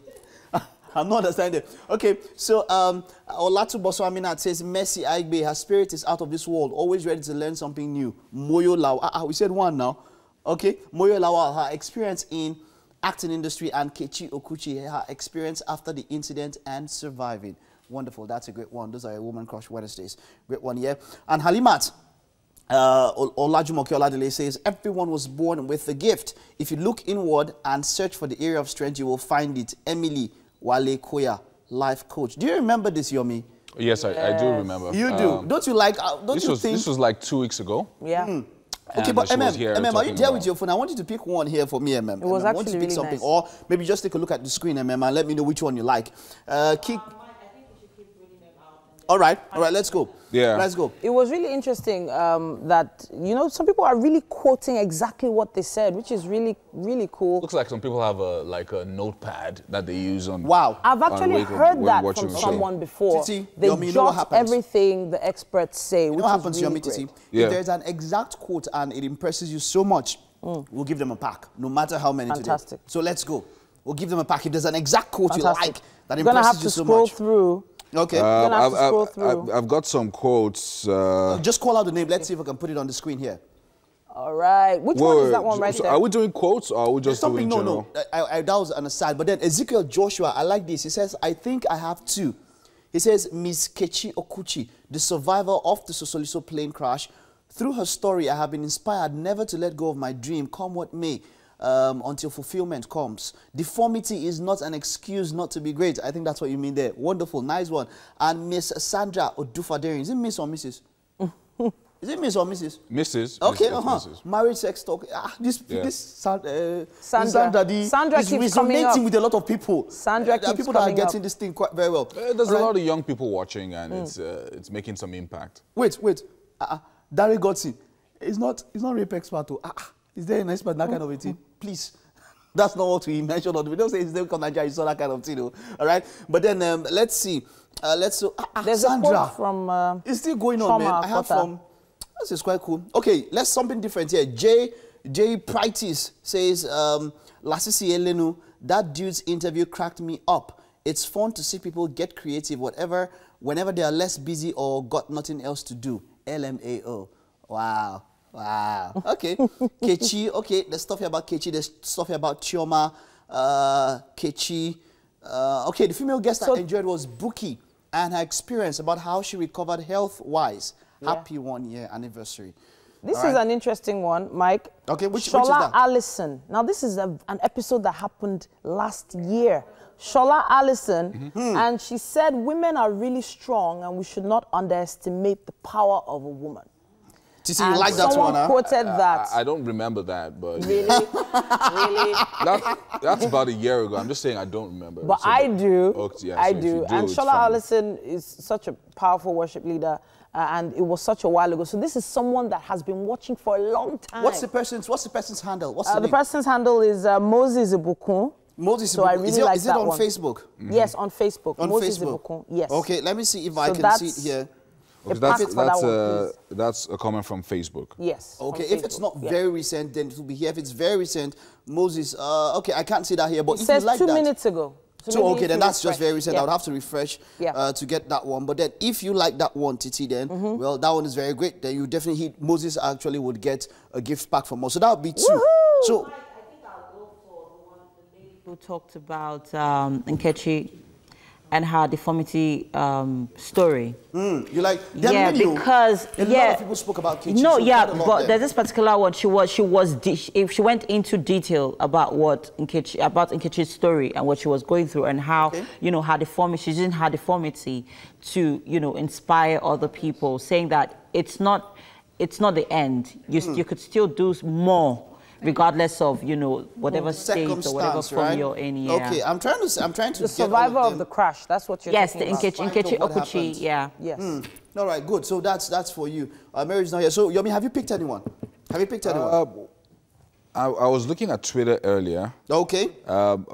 I'm not understanding. Okay, so Olatu Boswaminat says, Mercy Aigbe, her spirit is out of this world, always ready to learn something new. Moyo Lawa, we said one now. Okay, Moyo Lawal, her experience in acting industry, and Kechi Okuchi, her experience after the incident and surviving. Wonderful, that's a great one. Those are Woman Crush Wednesdays. Great one, yeah. And Halimat Olajumoke Oladele says, everyone was born with a gift. If you look inward and search for the area of strength, you will find it. Emily Wale Koya, life coach. Do you remember this, Yomi? Yes, I do remember. You do. Don't you like, This was like 2 weeks ago. Yeah. Okay, but MM, are you there with your phone? I want you to pick one here for me, MM. It was I want you to pick really something, nice. or maybe just take a look at the screen, MM, and let me know which one you like. All right, let's go. Yeah. Let's go. It was really interesting that, you know, some people are really quoting exactly what they said, which is really, really cool. Looks like some people have a notepad that they use on. Wow. I've actually heard that from someone before. Titi, they Yomi, jot everything the experts say, which what happens, is really Yomi, Titi? Yeah. If there's an exact quote and it impresses you so much, we'll give them a pack, no matter how many Fantastic. today. So let's go. We'll give them a pack. If there's an exact quote you like that You're gonna have impresses to you so much. scroll through. Okay. You're gonna have to scroll through. I've got some quotes. Just call out the name. Let's see if I can put it on the screen here. All right. Which one is that one right there? Are we doing quotes or are we just doing general? No. That was an aside. But then Ezekiel Joshua, I like this. He says, I think I have two. He says, Miss Kechi Okuchi, the survivor of the Sosoliso plane crash. Through her story, I have been inspired never to let go of my dream, come what may. Until fulfillment comes. Deformity is not an excuse not to be great. I think that's what you mean there. Wonderful, nice one. And Miss Sandra Odufadering. Is it Miss or Mrs.? Is it Miss or Mrs.? Mrs. Okay, Mrs. Marriage sex talk. Sandra is keeps coming up. resonating with a lot of people. Sandra keeps people that are coming getting up. this thing quite very well. There's a lot of young people watching, and it's making some impact. Wait. Darry Godson is not rape expert. Is there an expert in that kind of a thing? Please. That's not what we mentioned. We don't say his name come Nigeria, it's not that kind of thing. All right? But then let's see. There's Sandra. A quote from it's still going on, man. I have from... This is quite cool. Okay, let's something different here. Jay Pritis says, Lasisi Elenu, that dude's interview cracked me up. It's fun to see people get creative, whenever they are less busy or got nothing else to do. LMAO. Wow. Okay. Kechi. Okay, there's stuff here about Kechi. There's stuff here about Chioma. Kechi. Okay, the female guest I enjoyed was Buki and her experience about how she recovered health-wise. Happy 1-year anniversary. This is an interesting one, Mike. Okay, which is Shola that? Allison. Now, this is an episode that happened last year. Shola Allison, and she said women are really strong and we should not underestimate the power of a woman. Titi, you like that one, huh? Quoted that. I don't remember that, but... Really? Really? That's about a year ago. I'm just saying I don't remember. But so I do. Okay, yeah, I so do. And Shola Allison is such a powerful worship leader. And it was such a while ago. So this is someone that has been watching for a long time. What's the person's handle? What's the name? The person's handle is Moses Ibukun. Moses so I really like is it on Facebook? Yes, on Facebook. On Moses Facebook. Ibukun. Yes. Okay, let me see if I can see it here. That's a comment from Facebook. Yes. Okay, if it's not very recent, then it will be here. If it's very recent, Moses. Okay, I can't see that here. But it if says you like 2 that, minutes ago. So okay, then that's just very recent. I would have to refresh to get that one. But then if you like that one, Titi, then, well, that one is very great. Then you definitely hit, Moses actually would get a gift pack from us. So that would be 2. So, I think I'll go for the one the lady who talked about Nkechi and her deformity story. You like? Because a lot of people spoke about Nkechi. No, but there's this particular one. If she went into detail about Nkechi's story and what she was going through and how her deformity. She's using her deformity to inspire other people, saying that it's not the end. You could still do more. Regardless of whatever state or whatever form you're in, Okay, I'm trying to. The survivor of the crash. That's what you're talking about. Yes, the Nkechi Okuchi. Yeah. Yes. All right, good. So that's for you. Mary's not here. So Yomi, have you picked anyone? I was looking at Twitter earlier. Okay.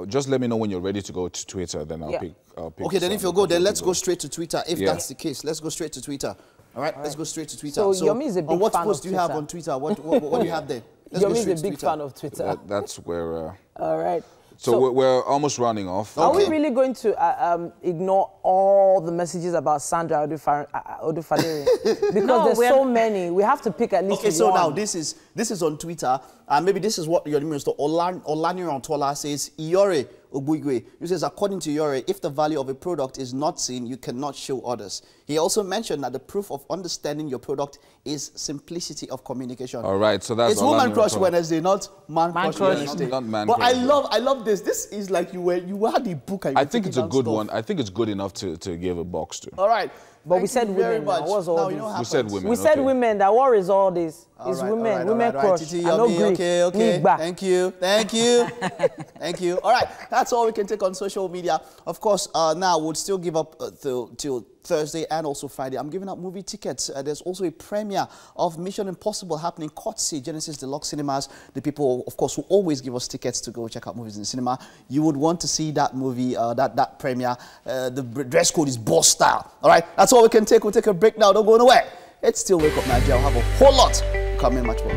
Just let me know when you're ready to go to Twitter. Then I'll pick. Okay, then if you go, then let's go straight to Twitter. If that's the case, let's go straight to Twitter. All right, let's go straight to Twitter. So Yomi is a big fan of Twitter. What post do you have on Twitter? What do you have there? Yomi is a big fan of Twitter. That's where... All right. So we're almost running off. Are we really going to ignore all the messages about Sandra Odufadere? Because there's so many. We have to pick at least one. Okay, so now this is on Twitter. And maybe this is what your minister Olaniran Tola says. Iyore Ogbugwe. He says, according to Iyore, if the value of a product is not seen, you cannot show others. He also mentioned that the proof of understanding your product is simplicity of communication. All right, so that's... It's Woman Crush Wednesday, not Man Crush Wednesday. Not Man But Crush. I love this. This is like you had the book. And I think it's a good one. I think it's good enough to give a box to. All right. But we said women now. What's all this? We said women. We said women. That war is all this. It's women. Women crush. Okay. Thank you. Thank you. All right. That's all we can take on social media. Of course, now we'll still give up till Thursday and also Friday. I'm giving out movie tickets. There's also a premiere of Mission Impossible happening courtesy Genesis Deluxe Cinemas. The people, of course, who always give us tickets to go check out movies in the cinema. You would want to see that movie, that premiere. The dress code is boss style. All right. That's all we can take. We'll take a break now. Don't go nowhere. It's still Wake Up Nigeria. I'll have a whole lot coming much more.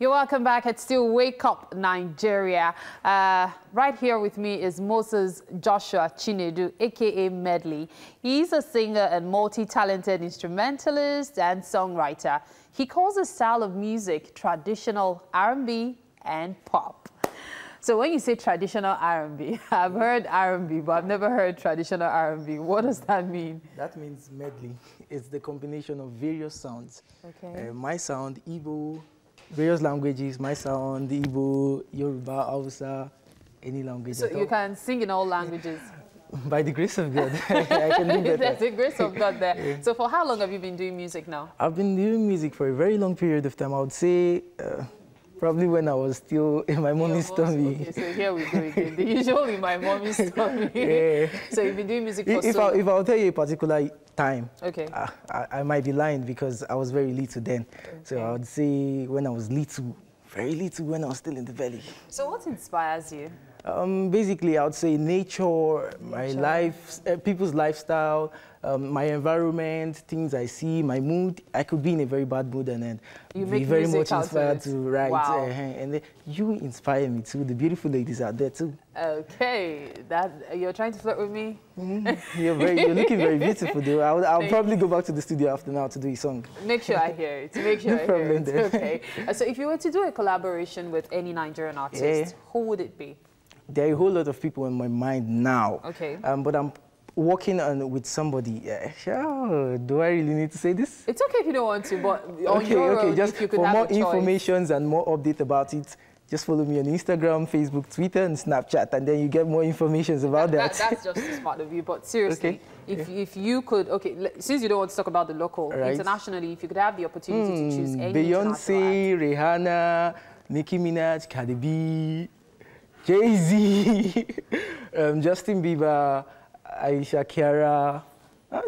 You're welcome back. It's still Wake Up Nigeria. Right here with me is Moses Joshua Chinedu, aka Medley. He's a singer and multi-talented instrumentalist and songwriter. He calls his style of music traditional R&B and pop. So when you say traditional R&B, I've heard R&B, but I've never heard traditional R&B. What does that mean? That means medley. It's the combination of various sounds. Okay. My sound, Igbo, various languages, my sound, Igbo, Yoruba, Hausa, any language. So you can sing in all languages? By the grace of God, I can do better. There's the grace of God there. Yeah. So for how long have you been doing music now? I've been doing music for a very long period of time. I would say probably when I was still in my mommy's tummy. Okay, so here we go again. The usual in my mommy's tummy. Yeah. So you've been doing music for if I'll tell you a particular time, okay, I might be lying because I was very little then. Okay. So I would say when I was little, very little, when I was still in the belly. So what inspires you? Basically, I would say nature, my life, people's lifestyle, my environment, things I see, my mood. I could be in a very bad mood and then be very much inspired to write. Wow. And then you inspire me too. The beautiful ladies out there too. Okay, you're trying to flirt with me? Mm-hmm. You're looking very beautiful though. I'll probably go back to the studio after now to do a song. Make sure I hear it. Make sure I hear it. Okay. So if you were to do a collaboration with any Nigerian artist, who would it be? There are a whole lot of people in my mind now. Okay. But I'm working on with somebody. Do I really need to say this? It's okay if you don't want to, but on your own, just if you could for have more a choice. information and more update about it, just follow me on Instagram, Facebook, Twitter, and Snapchat, and then you get more information about that. That's just smart of you. But seriously, if you could, since you don't want to talk about the local, internationally, if you could have the opportunity to choose any Beyonce, Rihanna, Nicki Minaj, Cardi B, Jay-Z, Justin Bieber, Aisha Kiara,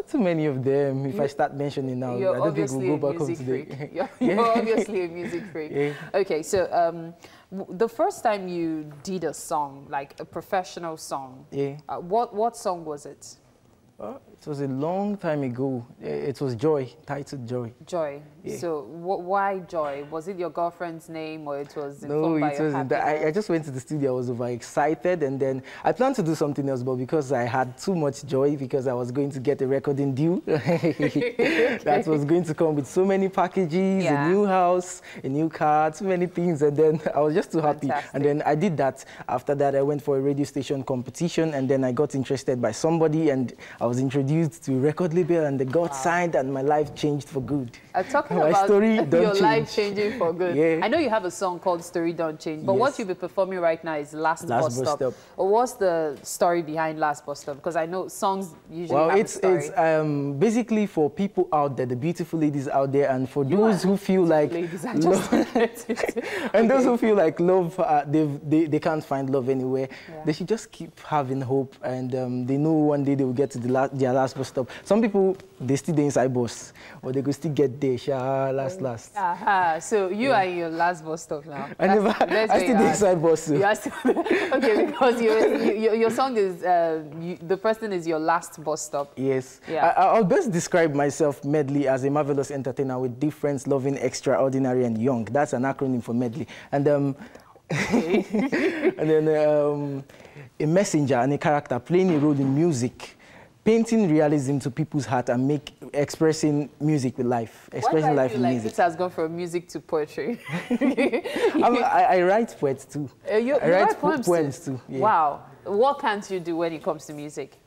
too many of them. If I start mentioning now, I don't think we'll go back home today. You're obviously a music freak. Yeah. Okay, so the first time you did a song, like a professional song, what song was it? It was a long time ago. It was Joy, titled Joy. Joy. Yeah. So why Joy? Was it your girlfriend's name or it was informed by your happiness? I just went to the studio. I was overexcited and then I planned to do something else, but because I had too much joy because I was going to get a recording deal that was going to come with so many packages, a new house, a new car, too many things, and then I was just too happy. And then I did that. After that, I went for a radio station competition and then I got interested by somebody and I was introduced to a record label and they got signed and my life changed for good. Talking about your life changing for good. Yeah. I know you have a song called Story Don't Change, but what you'll be performing right now is Last Bus Stop. Or what's the story behind Last Bus Stop? Because I know songs usually have a story. It's basically for people out there, the beautiful ladies out there, and for those who feel like those who feel like love, they can't find love anywhere. Yeah. They should just keep having hope, and they know one day they will get to their last bus stop. Some people, they still the inside bus, or they could still get there, last. So you are in your last bus stop now. I still the inside bus. You are still, okay, because your song is, the person is your last bus stop. Yes. Yeah. I'll best describe myself, Medley, as a marvelous entertainer with difference, loving, extraordinary, and young. That's an acronym for Medley. And and then a messenger and a character playing a role in music, painting realism to people's heart and expressing music with life, expressing life in music. This has gone from music to poetry. I write poets too. You write poems too. Yeah. Wow. What can't you do when it comes to music?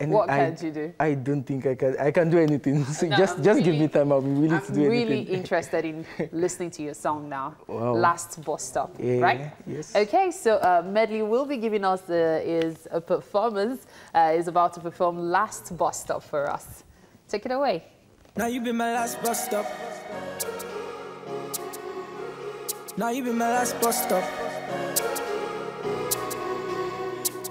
And what can't you do? I don't think I can. I can do anything. So just give me time. I'll be willing to do anything. I'm really interested in listening to your song now. Wow. Last Bus Stop, yeah, right? Yes. Okay, so Medley will be giving us is a performance. Is about to perform Last Bus Stop for us. Take it away. Now you be my last bus stop. Now you be my last bus stop.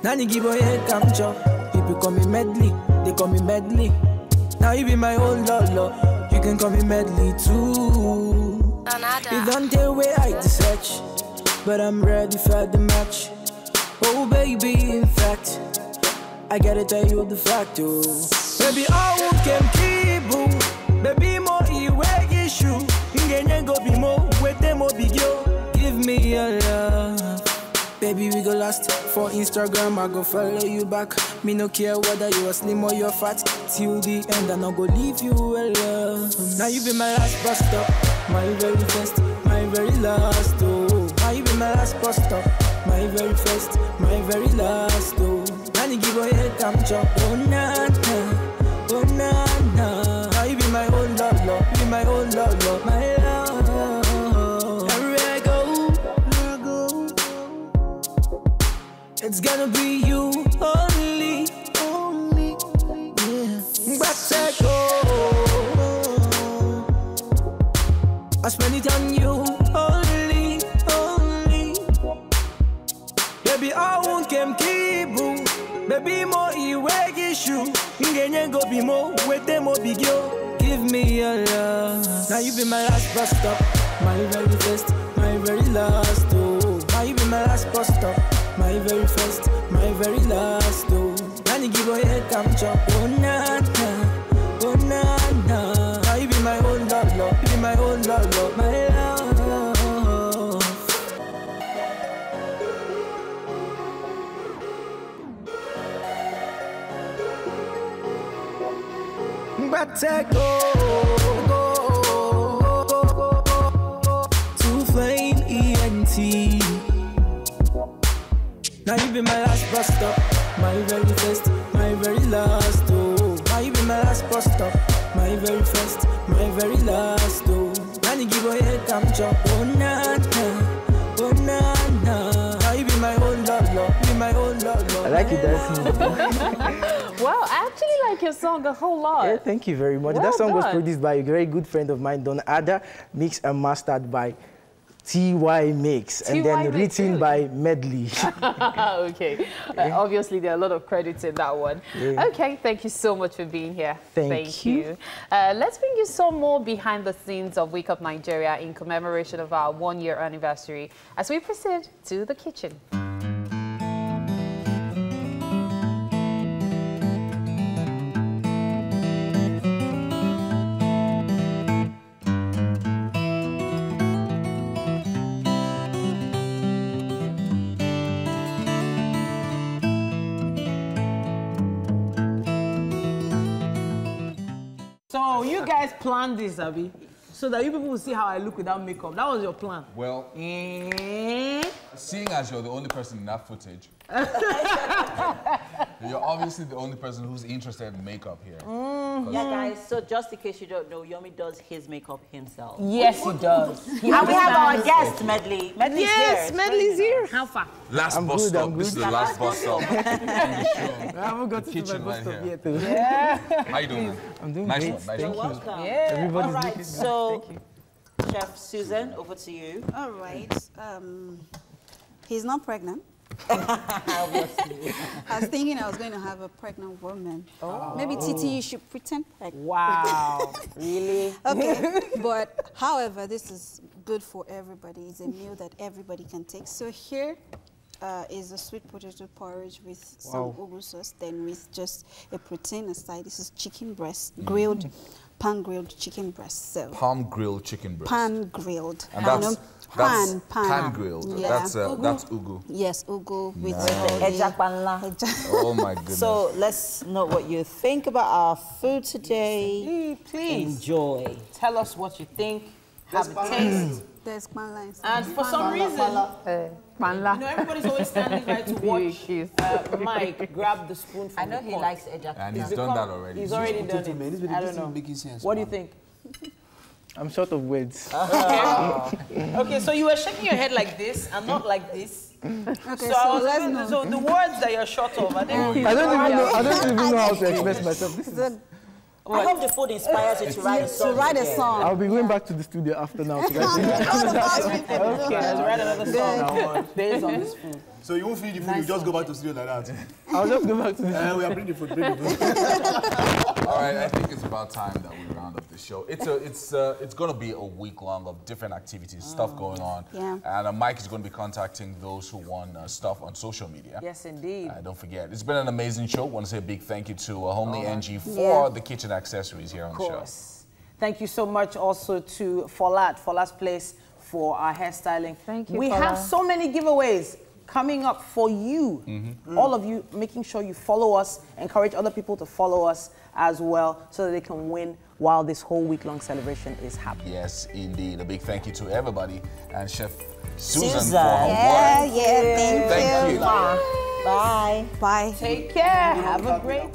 Nani give away head come chop. People call me Medley, they call me Medley. Now you be my old lolo, you can call me Medley too. You don't tell where I search, but I'm ready for the match. Oh baby, in fact, I gotta tell you the fact, oh. Baby, I won't keep you. Baby, more way issue. You go be more, wait them more big yo. Give me your love. Baby, we go last for Instagram, I go follow you back. Me no care whether you are slim or you're fat. Till the end, I no go leave you alone. Now you be my last bus stop, my very first, my very last, oh. Now you be my last bus stop, my very first, my very last, oh. Now you give away head come chop, oh na na, oh na na. Now you be my own love, love, be my own love, love, my love. It's gonna be you only, yeah. But I spend it on you only. Baby, I won't keep you. Baby, more iweg issue. Ingenye go be more, wait them more big yo. Give me your love. Now you be my last bus stop, my very first, my very last, oh. Now you be my last bus stop, my very first, my very last, oh. Now you give away head come chop, oh na na, oh na na. Now you be my own love, love, be my own love, love, my love. But go to Flame ENT. Now you be my last bus stop, my very first, my very last, oh. Now you be my last bus stop, my very first, my very last, oh. Now you give away head come chop, oh na na, oh na na. Now you be my own love, love, be my own love, love. I like it dancing. Wow, I actually like your song a whole lot. Yeah, thank you very much. Well that song done. was produced by a very good friend of mine, Don Ada, mixed and mastered by T.Y. Mix, and then written by Medley. Okay. Obviously, there are a lot of credits in that one. Yeah. Okay, thank you so much for being here. Thank you. Let's bring you some more behind the scenes of Wake Up Nigeria in commemoration of our 1-year anniversary as we proceed to the kitchen. So you guys planned this, Abby, so that you people will see how I look without makeup. That was your plan. Well, seeing as you're the only person in that footage, you're obviously the only person who's interested in makeup here. Yeah, guys, so just in case you don't know, Yomi does his makeup himself. Yes, he does. And we have our guest, Medley. Medley's yes, here. Medley's here. How far? Last bus stop. This is the last bus stop. I haven't got to my bus stop yet. Yeah. How you doing? I'm doing nice great. One, nice Thank one. you. Welcome. Yeah. Everybody's All right, looking so Thank you. Chef Susan, over to you. All right. He's not pregnant. Obviously. I was thinking I was going to have a pregnant woman. Oh. Maybe Titi, you should pretend pregnant. Wow. Really? Okay. But however, this is good for everybody. It's a meal that everybody can take. So here is a sweet potato porridge with some ugu sauce, then with just a protein aside. This is chicken breast, grilled, pan-grilled chicken breast. So Palm-grilled chicken breast. Pan-grilled. And that's pan-grilled. Yeah. That's ugu. Yes, ugu with Oh my goodness. So let's know what you think about our food today. Please. Enjoy. Tell us what you think. Have a taste. There's my lines. And for some reason, You know, everybody's always standing by to watch Mike grab the spoon from the pot. I know he likes ejaculation. And he's done that already. He's already done it. I don't know. What do you think? I'm short of words. Okay, so you were shaking your head like this and not like this. Okay, so the words that you're short of, I don't even know how to express myself. This is I hope the food inspires you to write a song. I'll be going back to the studio after now. Okay, let's write another song based on this food. So you won't feed the food, you just go back to the studio like that? I'll just go back to the studio. We are bringing the food, All right, I think it's about time that we round up the show. It's going to be a week long of different activities, stuff going on. Yeah. And Mike is going to be contacting those who want stuff on social media. Yes, indeed. Don't forget, it's been an amazing show. I want to say a big thank you to Homely NG for the kitchen accessories here on the show. Thank you so much also to Fola's Place for our hairstyling. Thank you, We have so many giveaways coming up for you. All of you, making sure you follow us, encourage other people to follow us as well so that they can win while this whole week-long celebration is happening. Yes, indeed. A big thank you to everybody and Chef Susan for her work. Thank you. Bye. Bye. Take care. Have a great